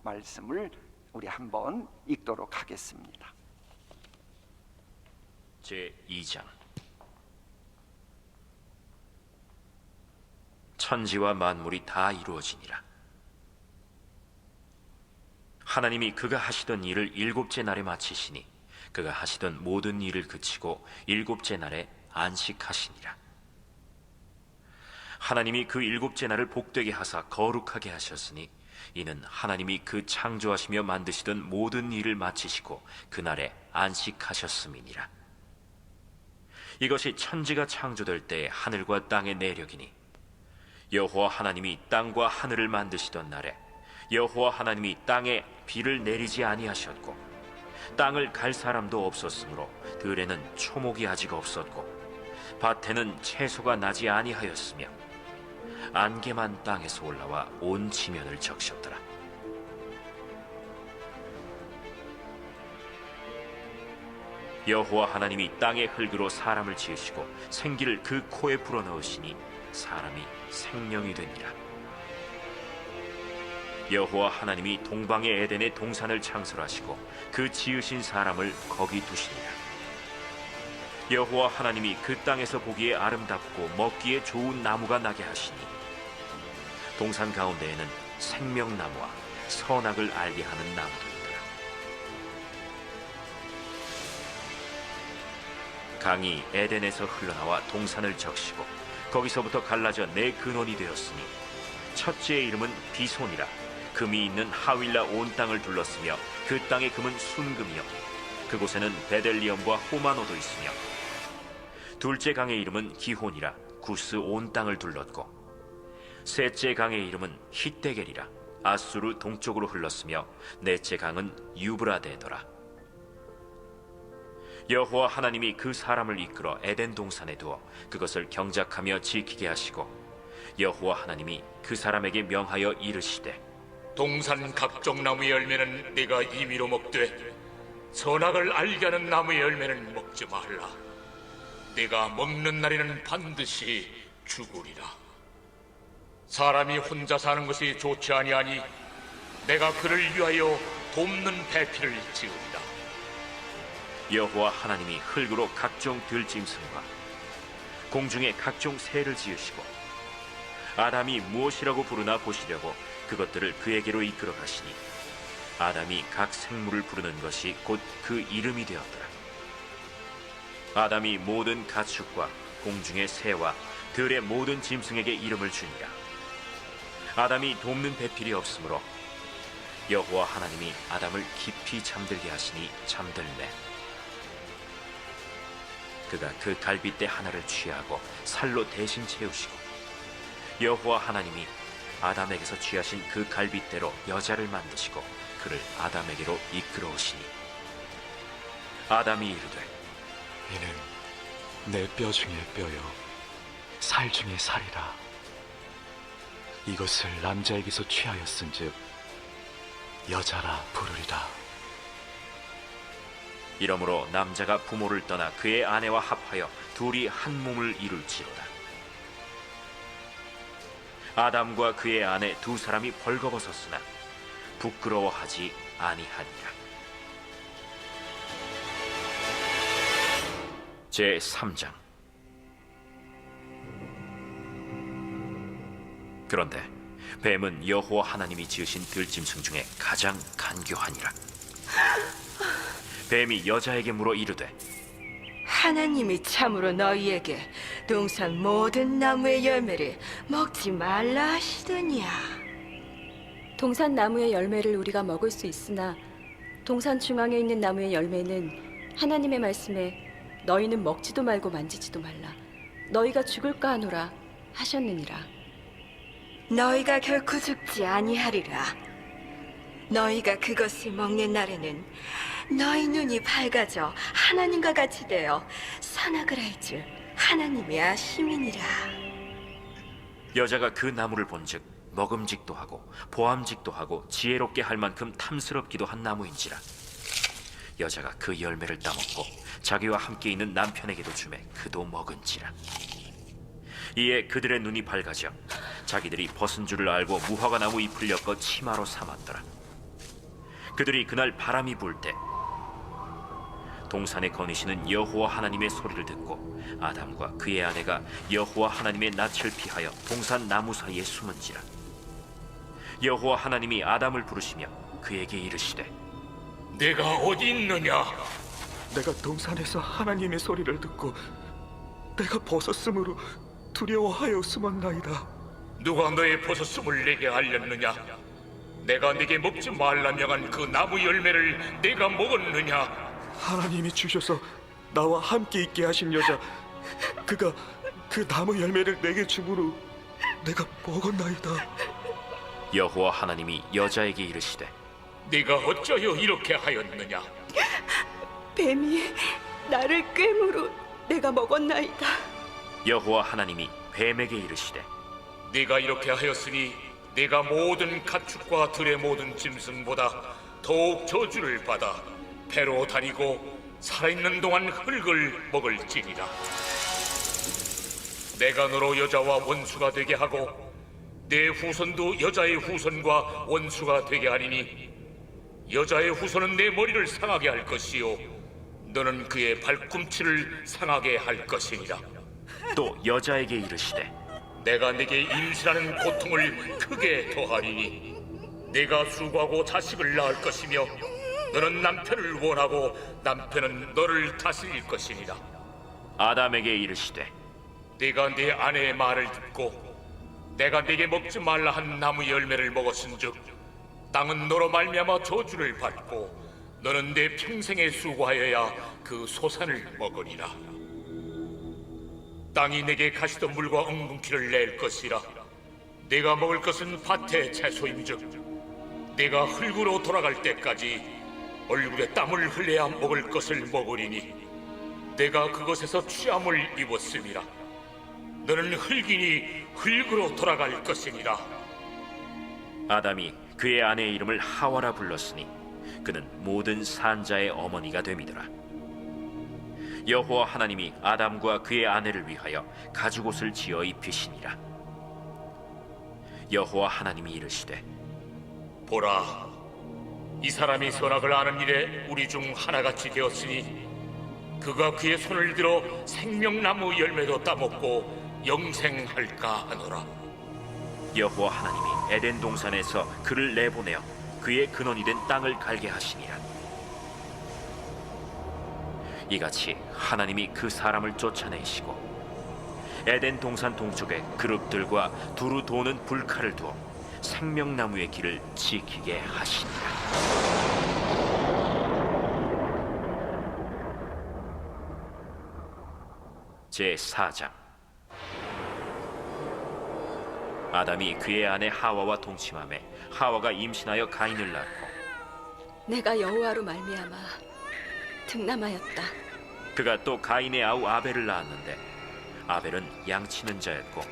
말씀을 우리 한번 읽도록 하겠습니다. 제2장. 천지와 만물이 다 이루어지니라. 하나님이 그가 하시던 일을 일곱째 날에 마치시니 그가 하시던 모든 일을 그치고 일곱째 날에 안식하시니라. 하나님이 그 일곱째 날을 복되게 하사 거룩하게 하셨으니 이는 하나님이 그 창조하시며 만드시던 모든 일을 마치시고 그날에 안식하셨음이니라. 이것이 천지가 창조될 때의 하늘과 땅의 내력이니 여호와 하나님이 땅과 하늘을 만드시던 날에 여호와 하나님이 땅에 비를 내리지 아니하셨고 땅을 갈 사람도 없었으므로 들에는 초목이 아직 없었고 밭에는 채소가 나지 아니하였으며 안개만 땅에서 올라와 온 지면을 적셨더라. 여호와 하나님이 땅의 흙으로 사람을 지으시고 생기를 그 코에 불어넣으시니 사람이 생명이 되니라. 여호와 하나님이 동방의 에덴의 동산을 창설하시고 그 지으신 사람을 거기 두시니라. 여호와 하나님이 그 땅에서 보기에 아름답고 먹기에 좋은 나무가 나게 하시니 동산 가운데에는 생명나무와 선악을 알게 하는 나무들이더라. 강이 에덴에서 흘러나와 동산을 적시고 거기서부터 갈라져 네 근원이 되었으니 첫째의 이름은 비손이라. 금이 있는 하윌라 온 땅을 둘렀으며 그 땅의 금은 순금이요 그곳에는 베델리엄과 호마노도 있으며 둘째 강의 이름은 기혼이라. 구스 온 땅을 둘렀고 셋째 강의 이름은 히데겔이라. 아수르 동쪽으로 흘렀으며 넷째 강은 유브라데더라. 여호와 하나님이 그 사람을 이끌어 에덴 동산에 두어 그것을 경작하며 지키게 하시고 여호와 하나님이 그 사람에게 명하여 이르시되 동산 각종 나무의 열매는 네가 임의로 먹되 선악을 알게 하는 나무의 열매는 먹지 말라. 네가 먹는 날에는 반드시 죽으리라. 사람이 혼자 사는 것이 좋지 아니하니 내가 그를 위하여 돕는 배필을 지으리라. 여호와 하나님이 흙으로 각종 들짐승과 공중에 각종 새를 지으시고 아담이 무엇이라고 부르나 보시려고 그것들을 그에게로 이끌어 가시니 아담이 각 생물을 부르는 것이 곧 그 이름이 되었더라. 아담이 모든 가축과 공중의 새와 들의 모든 짐승에게 이름을 주니라. 아담이 돕는 배필이 없으므로 여호와 하나님이 아담을 깊이 잠들게 하시니 잠들매 그가 그 갈빗대 하나를 취하고 살로 대신 채우시고 여호와 하나님이 아담에게서 취하신 그 갈빗대로 여자를 만드시고 그를 아담에게로 이끌어 오시니 아담이 이르되 이는 내 뼈 중에 뼈요 살 중에 살이라. 이것을 남자에게서 취하였은즉 여자라 부르리라. 이러므로 남자가 부모를 떠나 그의 아내와 합하여 둘이 한 몸을 이룰지로다. 아담과 그의 아내 두 사람이 벌거벗었으나 부끄러워하지 아니하니라. 제 3장. 그런데 뱀은 여호와 하나님이 지으신 들짐승 중에 가장 간교하니라. 뱀이 여자에게 물어 이르되 하나님이 참으로 너희에게 동산 모든 나무의 열매를 먹지 말라 하시더냐. 동산 나무의 열매를 우리가 먹을 수 있으나 동산 중앙에 있는 나무의 열매는 하나님의 말씀에 너희는 먹지도 말고 만지지도 말라 너희가 죽을까 하노라 하셨느니라. 너희가 결코 죽지 아니하리라. 너희가 그것을 먹는 날에는 너희 눈이 밝아져 하나님과 같이 되어 선악을 알 줄 하나님이 아심이니라. 여자가 그 나무를 본즉 먹음직도 하고 보암직도 하고 지혜롭게 할 만큼 탐스럽기도 한 나무인지라. 여자가 그 열매를 따먹고 자기와 함께 있는 남편에게도 주매 그도 먹은지라. 이에 그들의 눈이 밝아져 자기들이 벗은 줄을 알고 무화과 나무 잎을 엮어 치마로 삼았더라. 그들이 그날 바람이 불 때 동산에 거니시는 여호와 하나님의 소리를 듣고 아담과 그의 아내가 여호와 하나님의 낯을 피하여 동산 나무 사이에 숨은지라. 여호와 하나님이 아담을 부르시며 그에게 이르시되 내가 어디 있느냐? 내가 동산에서 하나님의 소리를 듣고 내가 벗었으므로 두려워하여 숨었나이다. 누가 너의 벗었음을 내게 알렸느냐? 내가 네게 먹지 말라 명한 그 나무 열매를 내가 먹었느냐? 하나님이 주셔서 나와 함께 있게 하신 여자, 그가 그 나무 열매를 내게 주므로 내가 먹었나이다. 여호와 하나님이 여자에게 이르시되 네가 어찌하여 이렇게 하였느냐? 뱀이 나를 꿰므로 내가 먹었나이다. 여호와 하나님이 뱀에게 이르시되 네가 이렇게 하였으니 네가 모든 가축과 들의 모든 짐승보다 더욱 저주를 받아 배로 다니고 살아있는 동안 흙을 먹을지니라. 내가 너로 여자와 원수가 되게 하고 내 후손도 여자의 후손과 원수가 되게 하리니 여자의 후손은 내 머리를 상하게 할 것이요 너는 그의 발꿈치를 상하게 할 것이니라. 또 여자에게 이르시되 내가 네게 임신하는 고통을 크게 더하리니 네가 수고하고 자식을 낳을 것이며 너는 남편을 원하고 남편은 너를 다스릴 것이니라. 아담에게 이르시되 네가 네 아내의 말을 듣고 내가 네게 먹지 말라 한 나무 열매를 먹었은즉 땅은 너로 말미암아 저주를 받고 너는 내 평생에 수고하여야 그 소산을 먹으리라. 땅이 내게 가시덤불과 엉겅퀴를 낼 것이라. 네가 먹을 것은 밭의 채소인즉 네가 흙으로 돌아갈 때까지 얼굴에 땀을 흘려야 먹을 것을 먹으리니 내가 그것에서 취함을 입었음이라. 너는 흙이니 흙으로 돌아갈 것이니라. 아담이 그의 아내의 이름을 하와라 불렀으니 그는 모든 산자의 어머니가 됨이더라. 여호와 하나님이 아담과 그의 아내를 위하여 가죽옷을 지어 입히시니라. 여호와 하나님이 이르시되 보라, 이 사람이 선악을 아는 일에 우리 중 하나같이 되었으니 그가 그의 손을 들어 생명나무 열매도 따먹고 영생할까 하노라. 여호와 하나님이 에덴 동산에서 그를 내보내어 그의 근원이 된 땅을 갈게 하시니라. 이같이 하나님이 그 사람을 쫓아내시고 에덴 동산 동쪽에 그룹들과 두루 도는 불칼을 두어 생명나무의 길을 지키게 하시니라. 제 4장. 아담이 그의 아내 하와와 동침하매 하와가 임신하여 가인을 낳고 내가 여호와로 말미암아 득남하였다. 그가 또 가인의 아우 아벨을 낳았는데 아벨은 양치는 자였고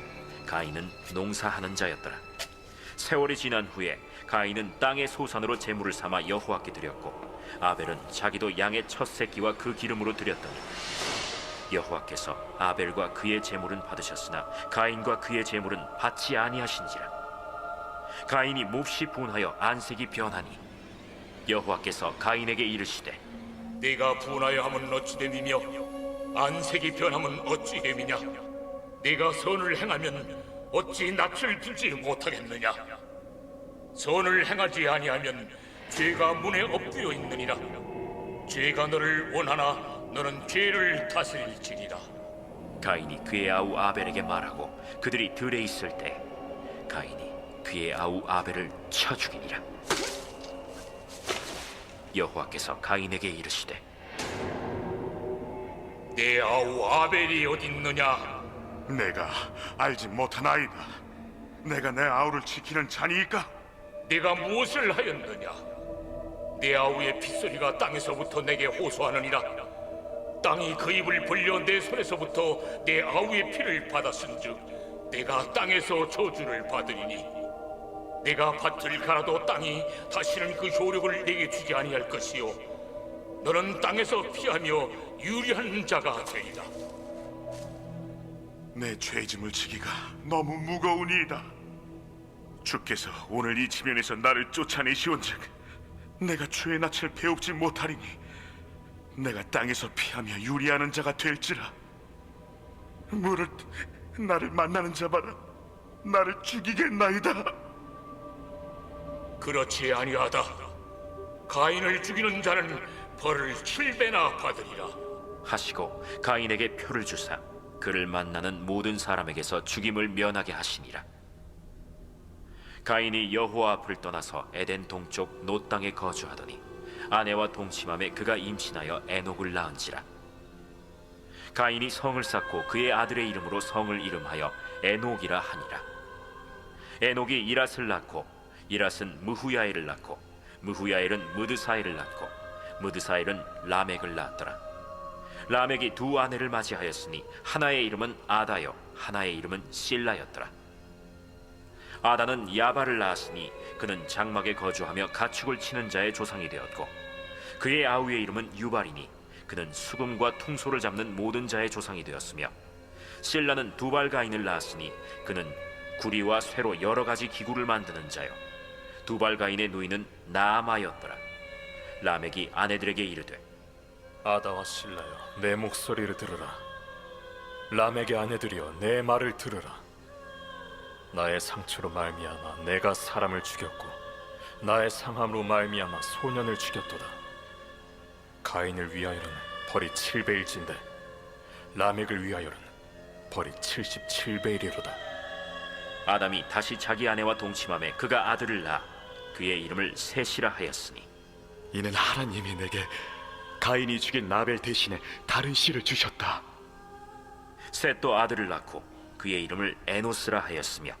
가인은 농사하는 자였더라. 세월이 지난 후에 가인은 땅의 소산으로 제물을 삼아 여호와께 드렸고 아벨은 자기도 양의 첫 새끼와 그 기름으로 드렸더니 여호와께서 아벨과 그의 제물은 받으셨으나 가인과 그의 제물은 받지 아니하신지라. 가인이 몹시 분하여 안색이 변하니 여호와께서 가인에게 이르시되 네가 분하여 함은 어찌 됨이며 안색이 변함은 어찌 됨이냐? 네가 선을 행하면 어찌 낯을 들지 못하겠느냐? 선을 행하지 아니하면 죄가 문에 엎드려 있느니라. 죄가 너를 원하나 너는 죄를 다스릴지니라. 가인이 그의 아우 아벨에게 말하고 그들이 들에 있을 때 가인이 그의 아우 아벨을 쳐 죽이니라. 여호와께서 가인에게 이르시되 네 아우 아벨이 어딨느냐? 내가 알지 못하나이다. 내가 내 아우를 지키는 자니이까? 네가 무엇을 하였느냐? 네 아우의 핏소리가 땅에서부터 내게 호소하느니라. 땅이 그 입을 벌려 내 손에서부터 내 아우의 피를 받았은즉 내가 땅에서 저주를 받으리니 내가 밭을 갈아도 땅이 다시는 그 효력을 내게 주지 아니할 것이요 너는 땅에서 피하며 유리한 자가 되리라. 내 죄짐을 지기가 너무 무거우니이다. 주께서 오늘 이 지면에서 나를 쫓아내시온즉 내가 죄의 낯을 배웁지 못하리니 내가 땅에서 피하며 유리하는 자가 될지라. 무릇 나를 만나는 자마다 나를 죽이겠나이다. 그렇지 아니하다. 가인을 죽이는 자는 벌을 7배나 받으리라. 하시고 가인에게 표를 주사 그를 만나는 모든 사람에게서 죽임을 면하게 하시니라. 가인이 여호와 앞을 떠나서 에덴 동쪽 노 땅에 거주하더니 아내와 동침함에 그가 임신하여 에녹을 낳은지라. 가인이 성을 쌓고 그의 아들의 이름으로 성을 이름하여 에녹이라 하니라. 에녹이 이랏을 낳고 이랏은 무후야엘을 낳고 무후야엘은 무드사엘을 낳고 무드사엘은 라멕을 낳았더라. 라멕이 두 아내를 맞이하였으니 하나의 이름은 아다요 하나의 이름은 실라였더라. 아다는 야발을 낳았으니 그는 장막에 거주하며 가축을 치는 자의 조상이 되었고 그의 아우의 이름은 유발이니 그는 수금과 퉁소를 잡는 모든 자의 조상이 되었으며 실라는 두발가인을 낳았으니 그는 구리와 쇠로 여러 가지 기구를 만드는 자요 두발가인의 누이는 나아마였더라. 라멕이 아내들에게 이르되 아다와 실라여, 내 목소리를 들으라. 라멕의 아내들이여, 내 말을 들으라. 나의 상처로 말미암아 내가 사람을 죽였고 나의 상함으로 말미암아 소년을 죽였도다. 가인을 위하여는 벌이 7배일진데 라멕을 위하여는 벌이 77배이리로다. 아담이 다시 자기 아내와 동침함에 그가 아들을 낳아 그의 이름을 셋이라 하였으니 이는 하나님이 내게 가인이 죽인 나벨 대신에 다른 씨를 주셨다. 셋도 아들을 낳고 그의 이름을 에노스라 하였으며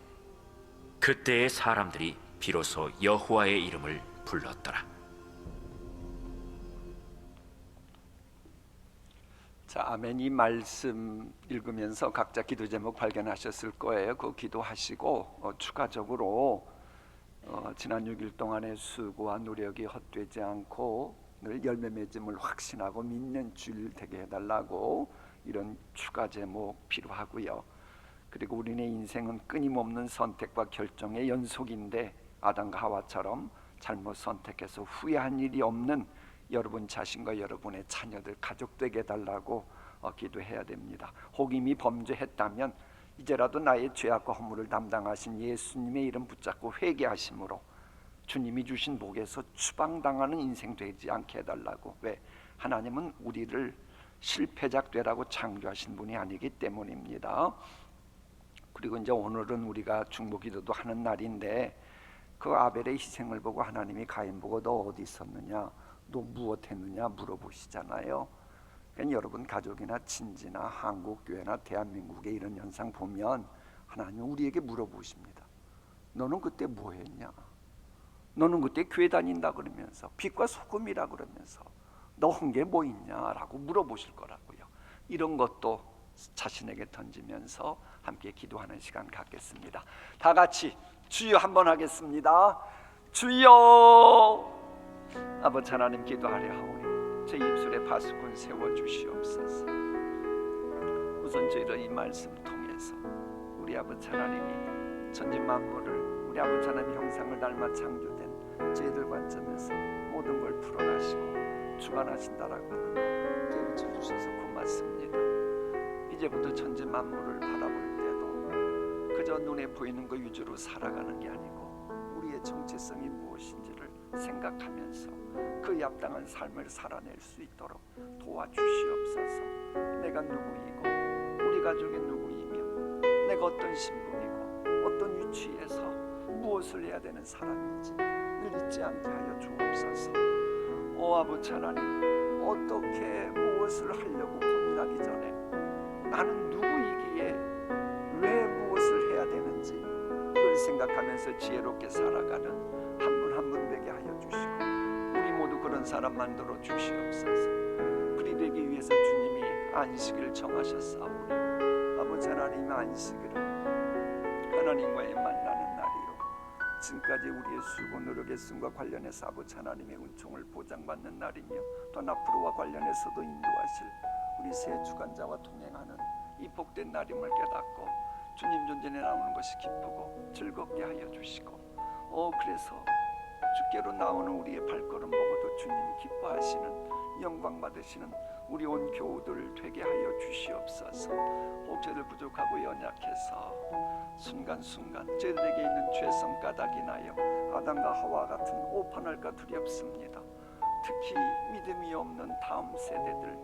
그때의 사람들이 비로소 여호와의 이름을 불렀더라. 자, 아멘. 이 말씀 읽으면서 각자 기도 제목 발견하셨을 거예요. 그 기도하시고 추가적으로 지난 6일 동안의 수고와 노력이 헛되지 않고 늘 열매 맺음을 확신하고 믿는 주일 되게 해달라고 이런 추가 제목 필요하고요. 그리고 우리네 인생은 끊임없는 선택과 결정의 연속인데 아담과 하와처럼 잘못 선택해서 후회한 일이 없는 여러분 자신과 여러분의 자녀들 가족 되게 해달라고 기도해야 됩니다. 혹 이미 범죄했다면 이제라도 나의 죄악과 허물을 담당하신 예수님의 이름 붙잡고 회개하심으로 주님이 주신 복에서 추방당하는 인생 되지 않게 해달라고. 왜? 하나님은 우리를 실패작 되라고 창조하신 분이 아니기 때문입니다. 그리고 이제 오늘은 우리가 중보기도도 하는 날인데 그 아벨의 희생을 보고 하나님이 가인 보고 너 어디 있었느냐, 너 무엇했느냐 물어보시잖아요. 그러니까 여러분 가족이나 친지나 한국교회나 대한민국의 이런 현상 보면 하나님은 우리에게 물어보십니다. 너는 그때 뭐했냐? 너는 그때 교회 다닌다 그러면서 빛과 소금이라 그러면서 너 한 게 뭐 있냐라고 물어보실 거라고요. 이런 것도 자신에게 던지면서 함께 기도하는 시간 갖겠습니다. 다 같이 주여 한번 하겠습니다. 주여 아버지 하나님 기도하려 하오니 제 입술에 파수꾼 세워 주시옵소서. 우선 저희들 이 말씀 통해서 우리 아버지 하나님이 천지 만물을 우리 아버지 하나님 형상을 닮아 창조된 저희들 관점에서 모든 걸 풀어나시고 주관하신다라고 하는 거 깨우쳐 주셔서 고맙습니다. 이제부터 천지 만물을 바라볼 때도 그저 눈에 보이는 것 위주로 살아가는 게 아니고 우리의 정체성이 무엇인지를 생각하면서 그 합당한 삶을 살아낼 수 있도록 도와주시옵소서. 내가 누구이고 우리 가족이 누구이며 내가 어떤 신분이고 어떤 위치에서 무엇을 해야 되는 사람인지 늘 잊지 않게 하여 주옵소서. 오 아버지 하나님, 어떻게 무엇을 하려고 고민하기 전에 나는 누구이기에 왜 무엇을 해야 되는지 그걸 생각하면서 지혜롭게 살아가는 한 분 한 분 되게 하여 주시고 우리 모두 그런 사람 만들어 주시옵소서. 그리 되기 위해서 주님이 안식일 정하셨사오니 아버지 하나님의 안식일은 하나님과의 만나는 날이요 지금까지 우리의 수고 노력의 승과 관련해서 아버지 하나님의 은총을 보장받는 날이며 또 앞으로와 관련해서도 인도하실 우리 새 주관자와 동행하는 이 복된 날임을 깨닫고 주님 존전에 나오는 것이 기쁘고 즐겁게 하여 주시고 그래서 주께로 나오는 우리의 발걸음 보고도 주님이 기뻐하시는 영광 받으시는 우리 온 교우들 되게 하여 주시옵소서. 혹 저희들 부족하고 연약해서 순간순간 저희들에게 있는 죄성 까닭이 나여 아담과 하와 같은 오판할까 두렵습니다. 특히 믿음이 없는 다음 세대들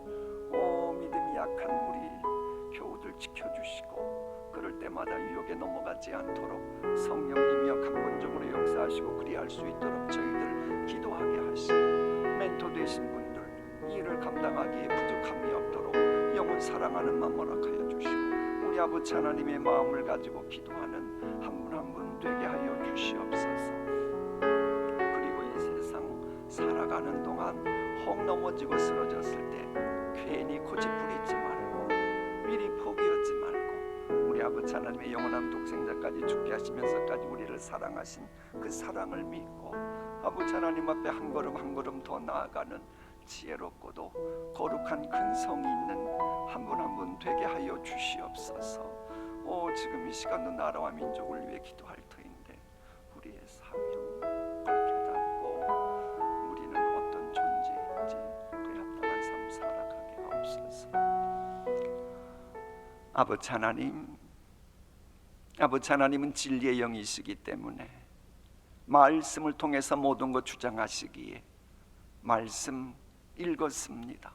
믿음이 약한 우리 교우들 지켜주시고 그럴 때마다 유혹에 넘어가지 않도록 성령님이여 강권적으로 역사하시고 그리할 수 있도록 저희들 기도하게 하시고 멘토 되신 분들 이 일을 감당하기에 부족함이 없도록 영혼 사랑하는 마음 허락하여 주시고 우리 아버지 하나님의 마음을 가지고 기도하는 한 분 한 분 되게 하여 주시옵소서. 그리고 이 세상 살아가는 동안 혹 넘어지고 쓰러졌을 때 괜히 고집 부리지 말고 미리 포기하지 말고 우리 아버지 하나님의 영원한 독생자까지 죽게 하시면서까지 우리를 사랑하신 그 사랑을 믿고 아버지 하나님 앞에 한 걸음 한 걸음 더 나아가는 지혜롭고도 거룩한 근성이 있는 한 분 한 분 되게 하여 주시옵소서. 지금 이 시간도 나라와 민족을 위해 기도할 터인데 우리의 사명 그걸 깨닫고 우리는 어떤 존재인지 그에 합당한 삶 살아가게 하옵소서. 아버지 하나님은 진리의 영이시기 때문에 말씀을 통해서 모든 것 주장하시기에 말씀 읽었습니다.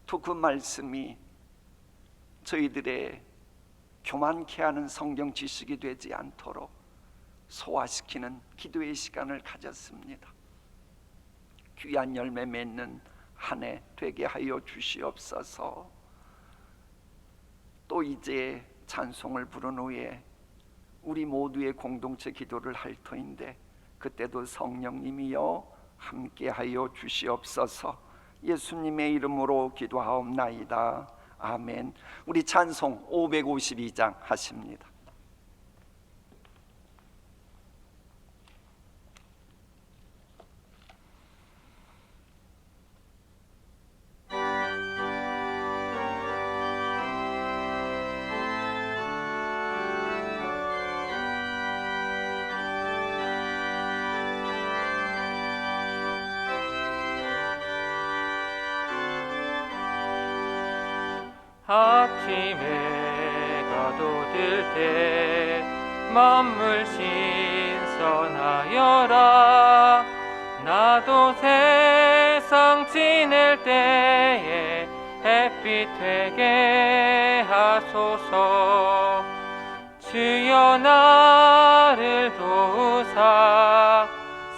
또 그 말씀이 저희들의 교만케 하는 성경 지식이 되지 않도록 소화시키는 기도의 시간을 가졌습니다. 귀한 열매 맺는 한 해 되게 하여 주시옵소서. 또 이제 찬송을 부른 후에 우리 모두의 공동체 기도를 할 터인데 그때도 성령님이여 함께하여 주시옵소서. 예수님의 이름으로 기도하옵나이다. 아멘. 우리 찬송 552장 하십니다. 아침에 가도들 때 만물 신선하여라. 나도 세상 지낼 때에 햇빛 되게 하소서. 주여 나를 도우사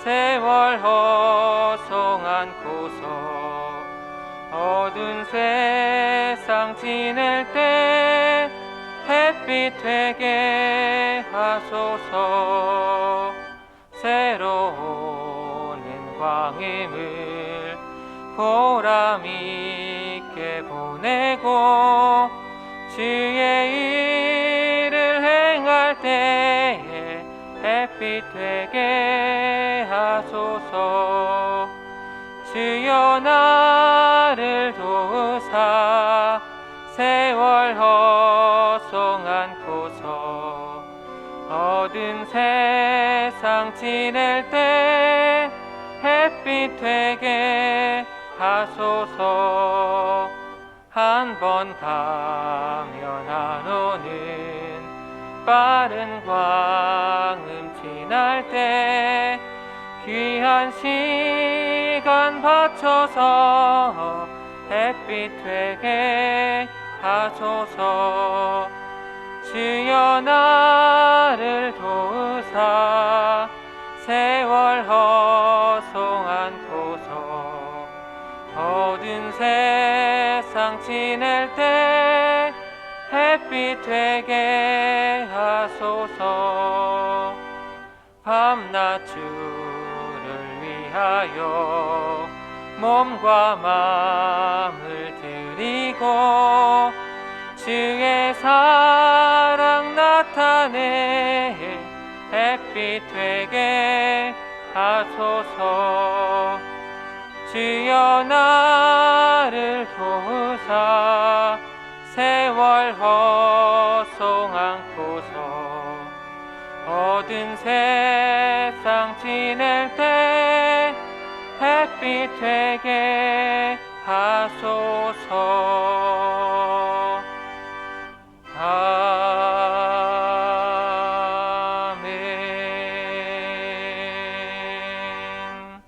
세월 허송한고서 어두운 세상 지낼 때 햇빛 되게 하소서. 새로운 은광임을 보람 있게 보내고 주의 일을 행할 때에 햇빛 되게 하소서. 주여 나를 도우사 세월 허송않고서 어두운 세상 지낼 때 햇빛 되게 하소서. 한 번 가면 안 오는 빠른 광음 지날 때 귀한 시간 바쳐서 햇빛 되게 하소서. 주여 나를 도우사 세월 허송않고서 어두운 세상 지낼 때 햇빛 되게 하소서. 밤낮 주를 위하여 몸과 마음을 드리고 주의 사랑 나타내 햇빛 되게 하소서. 주여 나를 도우사 세월 허송않고서 어두운 세상 지낼 때 햇빛 되게 하소서. 아멘.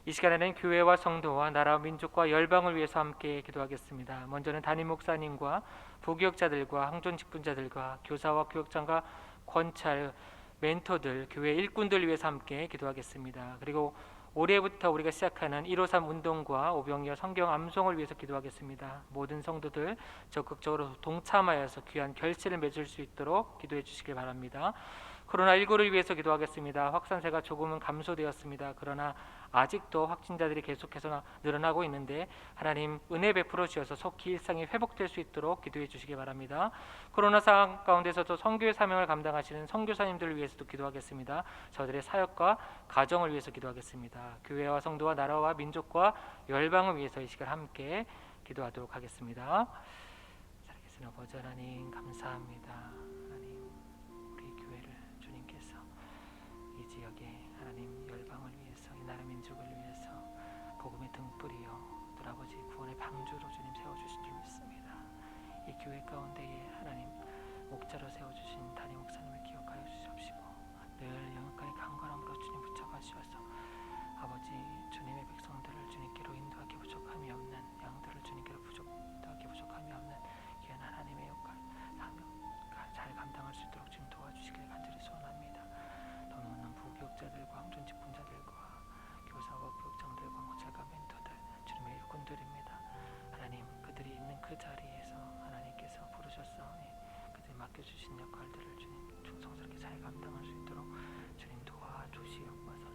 이 시간에는 교회와 성도와 나라와 민족과 열방을 위해서 함께 기도하겠습니다. 먼저는 담임 목사님과 부교역자들과 항존 직분자들과 교사와 교역장과 권찰, 멘토들, 교회 일꾼들 위해서 함께 기도하겠습니다. 그리고 올해부터 우리가 시작하는 153 운동과 오병이어 성경 암송을 위해서 기도하겠습니다. 모든 성도들 적극적으로 동참하여서 귀한 결실을 맺을 수 있도록 기도해 주시길 바랍니다. 코로나19를 위해서 기도하겠습니다. 확산세가 조금은 감소되었습니다. 그러나 아직도 확진자들이 계속해서 늘어나고 있는데 하나님 은혜 베풀어 주셔서 속히 일상이 회복될 수 있도록 기도해 주시기 바랍니다. 코로나 상황 가운데서도 선교의 사명을 감당하시는 선교사님들을 위해서도 기도하겠습니다. 저들의 사역과 가정을 위해서 기도하겠습니다. 교회와 성도와 나라와 민족과 열방을 위해서 이 시간 함께 기도하도록 하겠습니다. 살아계신 아버지 하나님 감사합니다. 하나님 우리 교회를 주님께서 이 지역에 하나님 열방을 위해서 이 나라 민족을 위해서 복음의 등불이요 또 아버지 구원의 방주로 주님 세워주신 줄 믿습니다. 이 교회 가운데에 하나님 목자로 세워주신 담임 목사님을 기억하여 주시옵시고 늘 영까지 강건함으로 주님 붙잡아 주셔서 아버지 주님의 백성들을 주님께로 인도하기 부족함이 없는 양들을 주님께로 인도하기 부족함이 없는 귀한 하나님의 역할 사명 잘 감당할 수 있도록 주님 도와주시길 간절히 소원합니다. 더 많은 부교역자들과 항존 직분자들과 교사와 교역장들과 목자가 멘토들 주님의 일꾼들입니다. 하나님 그들이 있는 그 자리에서 하나님께서 부르셔서 그들이 맡겨주신 역할들을 주님 충성스럽게 잘 감당할 수 있도록 주님 도와주시옵소서.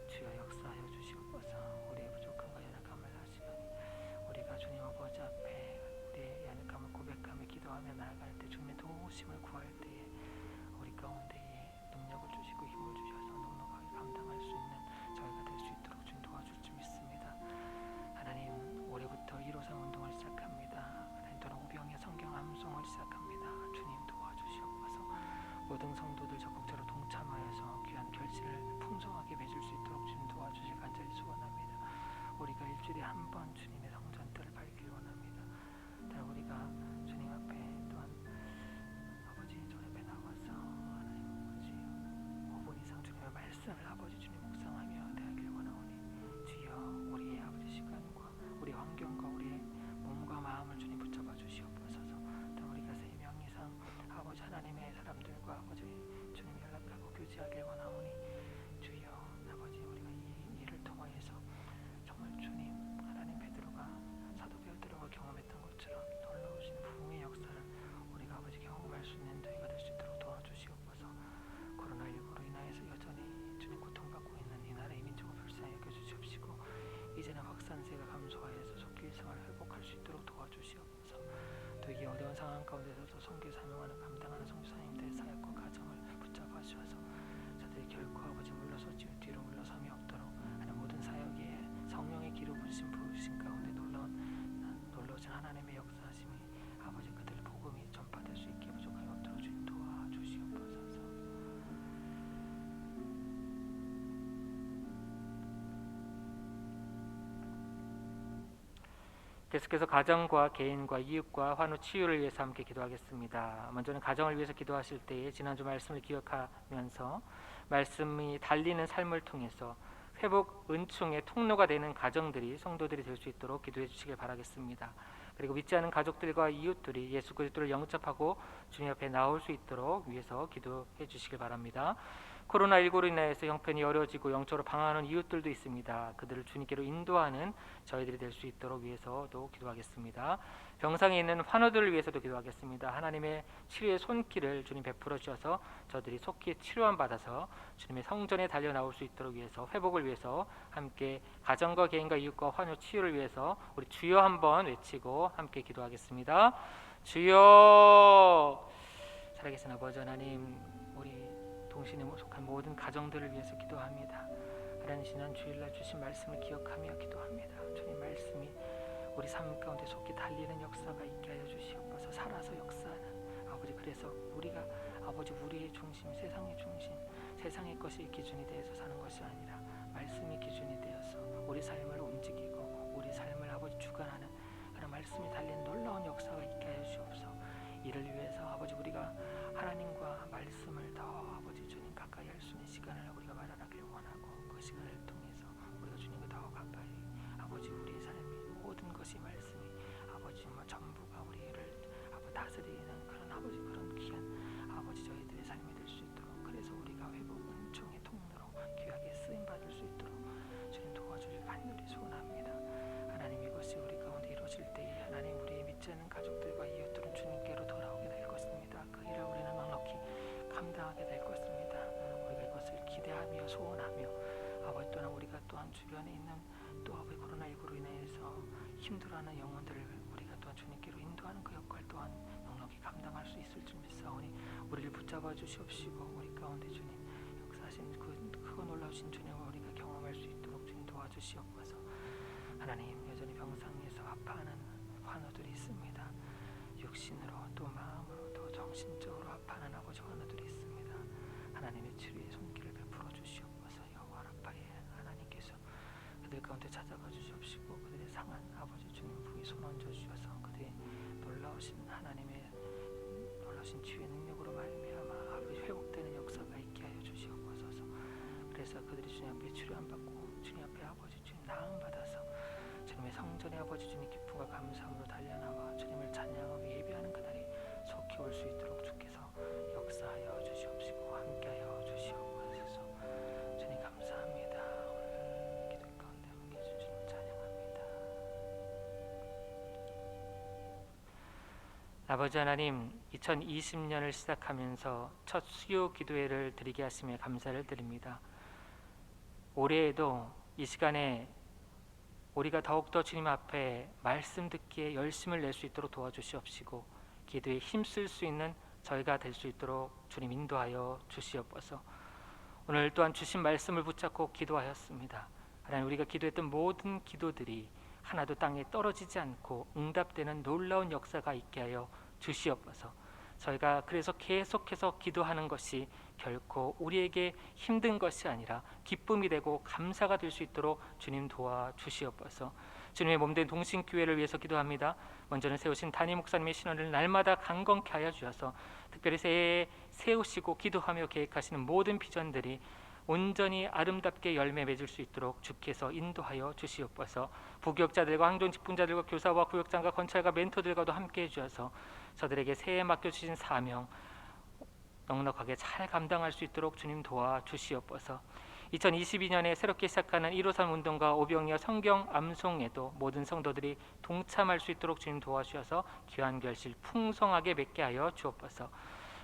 주여 역사하여 주시옵소서. 우리의 부족함과 연약함을 아시오니 우리가 주님 아버지 앞에 우리의 연약함을 고백하며 기도하며 나아갈 때 주님의 도우심을 구할 때에 우리 가운데에 능력을 주시고 힘을 주셔서 넉넉하게 감당할 수 있는 저희가 될 수 있도록 주님 도와줄 줄 믿습니다. 하나님 올해부터 153 운동을 시작합니다. 하나님 또는 오병이어 성경 암송을 시작합니다. 주님 도와주시옵소서. 모든 성도들 적극적으로 동참하여서 귀한 결실을 풍성하게 맺을 수 있도록 주님 도와주실 간절히 소원합니다. 우리가 일주일에 한 번 주님의 성전들을 밟기를 원합니다. 또한 우리가 주님 앞에 또한 아버지 저 앞에 나와서 하나님 아버지 5분 이상 주님의 말씀을 아버지 주님 묵상하며 대하길 원하오니 주여 우리의 아버지 시간과 우리 환경과 우리의 몸과 마음을 주님 붙잡아 주시옵소서. 또 우리가 3명 이상 아버지 하나님의 사람들과 아버지 주님 연락하고 교제하길 원하오니 주여 아버지 우리가 이 일을 통하여서 정말 주님 하나님 베드로가 사도 베드로가 경험했던 것처럼 놀라우신 부흥의 역사를 우리가 아버지 경험할 수 있는 저희가 될 수 있도록 도와주시옵소서. 코로나19로 인하여서 여전히 주님 고통받고 있는 이 나라의 민족을 불쌍히 여겨주시옵시고 이제는 확산세가 감소하여서 속히 일상을 회복할 수 있도록 도와주시옵소서. 또 이 어려운 상황 가운데서도 선교 사명하는 감당하는 선교사님들의 사역과 가정을 붙잡아 주셔서 저들이 결코 아버지 물러서지 뒤로 물러섬이 없도록 하는 모든 사역에 성령의 주신 부으신 가운데 놀라우신 하나님의 역사하심이 아버지 그들 복음이 전파될 수 있게 부족함이 없도록 주님 도와주시옵소서. 계속해서 가정과 개인과 이웃과 환우 치유를 위해서 함께 기도하겠습니다. 먼저는 가정을 위해서 기도하실 때에 지난주 말씀을 기억하면서 말씀이 달리는 삶을 통해서 회복 은총의 통로가 되는 가정들이 성도들이 될 수 있도록 기도해 주시길 바라겠습니다. 그리고 믿지 않은 가족들과 이웃들이 예수 그리스도를 영접하고 주님 앞에 나올 수 있도록 위해서 기도해 주시길 바랍니다. 코로나19로 인해서 형편이 어려워지고 영적으로 방황하는 이웃들도 있습니다. 그들을 주님께로 인도하는 저희들이 될 수 있도록 위해서도 기도하겠습니다. 병상에 있는 환우들을 위해서도 기도하겠습니다. 하나님의 치료의 손길을 주님 베풀어 주셔서 저들이 속히 치료함 받아서 주님의 성전에 달려 나올 수 있도록 위해서 회복을 위해서 함께 가정과 개인과 이웃과 환우 치유를 위해서 우리 주여 한번 외치고 함께 기도하겠습니다. 주여. 살아계신 아버지 하나님, 우리 동신에 속한 모든 가정들을 위해서 기도합니다. 하나님, 지난 주일날 주신 말씀을 기억하며 기도합니다. 주님 말씀이 우리 삶 가운데 속히 달리는 역사가 있게 하여 주시옵소서. 살아서 역사하는 아버지, 그래서 우리가 아버지 우리의 중심, 세상의 중심, 세상의 것이 기준이 되어서 사는 것이 아니라 말씀이 기준이 되어서 우리 삶을 움직이고 우리 삶을 아버지 주관하는 그런 말씀이 달린 놀라운 역사가 있게 하여 주시옵소서. 이를 위해서 아버지 우리가 하나님과 말씀을 더 아버지 주님 가까이 할 수 있는 시간을 우리가 마련하길 원하고 그 시간을 통해서 우리가 주님과 더 가까이 아버지 우리의 삶이 모든 것이 말씀이 아버지 전부가 우리를 아버지 다스리는 그런 아버지 그런 귀한 아버지 저희들의 삶이 될 수 있도록, 그래서 우리가 회복 은총의 통로로 귀하게 쓰임 받을 수 있도록 주님 도와주길 간절히 소원합니다. 하나님, 이것이 우리 가운데 이루어질 때에 하나님 우리의 믿지 않는 가족들과 이웃들은 주님께로 돌아오게 될 것입니다. 그 일을 우리는 넉넉히 감당하게 될 것입니다. 우리가 이것을 기대하며 소원하며 아버지, 또한 우리가 또한 주변에 있는 또 아버지 코로나19로 인해서 힘들어하는 영혼들을 우리가 또한 주님께로 인도하는 그 역할 또한 넉넉히 감당할 수 있을 줄 믿사오니 우리를 붙잡아 주시옵시고 우리 가운데 주님 역사하신 그 크고 놀라우신 주님을 우리가 경험할 수 있도록 주님 도와주시옵소서. 하나님, 여전히 병상에서 아파하는 환우들이 있습니다. 육신으로 또 마음으로 또 정신적으로 아파하는 아버지 환우들이 있습니다. 하나님의 치료의 손길을 베풀어 주시옵소서. 여호와 라파의 하나님께서 그들 가운데 찾아가 주시옵시고 그들의 상한 아버지 주님 부위 손 얹어 주셔서 그들의 놀라우신 하나님의 놀라우신 치유의 능력으로 말미암아 아버지 회복되는 역사가 있게 하여 주시옵소서. 그래서 그들이 주님 앞에 치료함 받고 주님 앞에 아버지 주님 나음 받아서 주님의 성전에 아버지 주님 기쁨과 감사함으로 달려나와 주님을 찬양하고 예배하는 그날이 속히 올 수 있도록 주께서 역사하여 주시옵시고 함께하여 주시옵소서. 주님 감사합니다. 오늘 기도 가운데 함께 해주신 주님 찬양합니다. 아버지 하나님, 2020년을 시작하면서 첫 수요 기도회를 드리게 하심에 감사를 드립니다. 올해에도 이 시간에 우리가 더욱더 주님 앞에 말씀 듣기에 열심을 낼 수 있도록 도와주시옵시고 기도에 힘쓸 수 있는 저희가 될 수 있도록 주님 인도하여 주시옵소서. 오늘 또한 주신 말씀을 붙잡고 기도하였습니다. 하나님, 우리가 기도했던 모든 기도들이 하나도 땅에 떨어지지 않고 응답되는 놀라운 역사가 있게 하여 주시옵소서. 저희가 그래서 계속해서 기도하는 것이 결코 우리에게 힘든 것이 아니라 기쁨이 되고 감사가 될 수 있도록 주님 도와주시옵소서. 주님의 몸된 동신교회를 위해서 기도합니다. 먼저는 세우신 담임 목사님의 신원을 날마다 강건케 하여 주셔서 특별히 새해에 세우시고 기도하며 계획하시는 모든 비전들이 온전히 아름답게 열매 맺을 수 있도록 주께서 인도하여 주시옵소서. 부교역자들과 항존 직분자들과 교사와 구역장과 건찰과 멘토들과도 함께 해주셔서 저들에게 새해에 맡겨주신 사명 넉넉하게 잘 감당할 수 있도록 주님 도와주시옵소서. 2022년에 새롭게 시작하는 153 운동과 오병이어 성경 암송에도 모든 성도들이 동참할 수 있도록 주님 도와주셔서 귀한 결실 풍성하게 맺게 하여 주옵소서.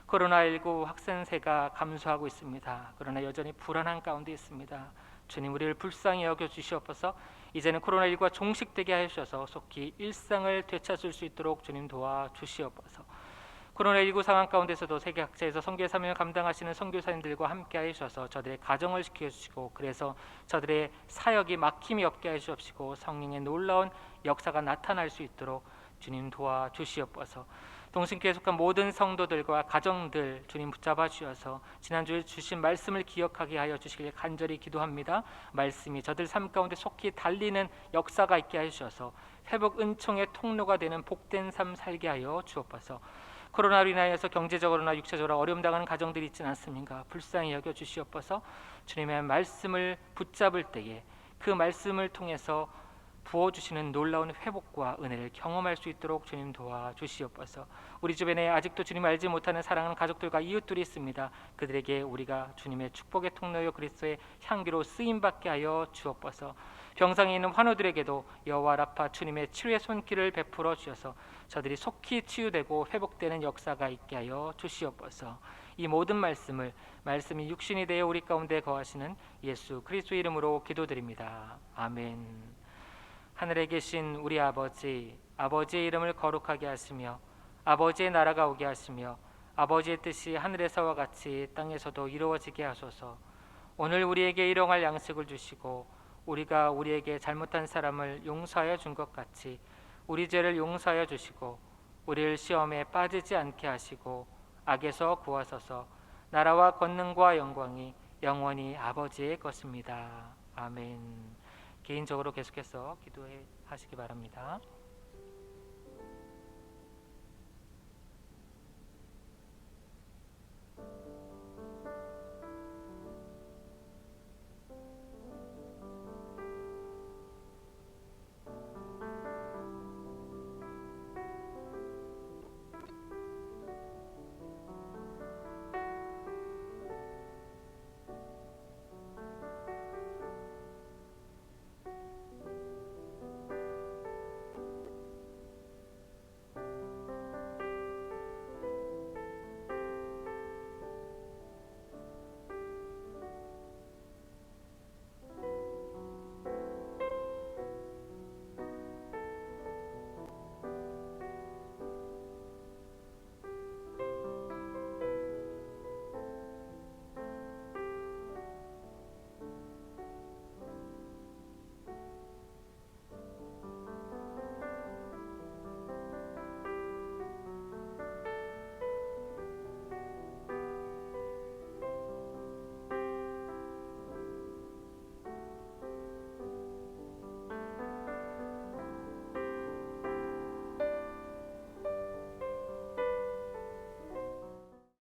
코로나19 확산세가 감소하고 있습니다. 그러나 여전히 불안한 가운데 있습니다. 주님, 우리를 불쌍히 여겨주시옵소서. 이제는 코로나19가 종식되게 하셔서 속히 일상을 되찾을 수 있도록 주님 도와주시옵소서. 코로나19 상황 가운데서도 세계 각지에서 선교의 사명을 감당하시는 선교사님들과 함께 하셔서 저들의 가정을 지켜주시고, 그래서 저들의 사역이 막힘이 없게 하시옵시고 성령의 놀라운 역사가 나타날 수 있도록 주님 도와주시옵소서. 동신교에 속한 모든 성도들과 가정들 주님 붙잡아 주셔서 지난주에 주신 말씀을 기억하게 하여 주시길 간절히 기도합니다. 말씀이 저들 삶 가운데 속히 달리는 역사가 있게 하셔서 회복 은총의 통로가 되는 복된 삶 살게 하여 주옵소서. 코로나로 인하여서 경제적으로나 육체적으로 어려움 당하는 가정들이 있지는 않습니까? 불쌍히 여겨 주시옵소서. 주님의 말씀을 붙잡을 때에 그 말씀을 통해서 부어주시는 놀라운 회복과 은혜를 경험할 수 있도록 주님 도와주시옵소서. 우리 주변에 아직도 주님 알지 못하는 사랑하는 가족들과 이웃들이 있습니다. 그들에게 우리가 주님의 축복의 통로요 그리스도의 향기로 쓰임받게 하여 주옵소서. 병상에 있는 환우들에게도 여호와 라파 주님의 치료의 손길을 베풀어 주셔서 저들이 속히 치유되고 회복되는 역사가 있게 하여 주시옵소서. 이 모든 말씀이 육신이 되어 우리 가운데 거하시는 예수 그리스도 이름으로 기도드립니다. 아멘. 하늘에 계신 우리 아버지, 아버지의 이름을 거룩하게 하시며 아버지의 나라가 오게 하시며 아버지의 뜻이 하늘에서와 같이 땅에서도 이루어지게 하소서. 오늘 우리에게 일용할 양식을 주시고 우리가 우리에게 잘못한 사람을 용서하여 준 것 같이 우리 죄를 용서하여 주시고 우리를 시험에 빠지지 않게 하시고 악에서 구하소서. 나라와 권능과 영광이 영원히 아버지의 것입니다. 아멘. 개인적으로 계속해서 기도해 하시기 바랍니다.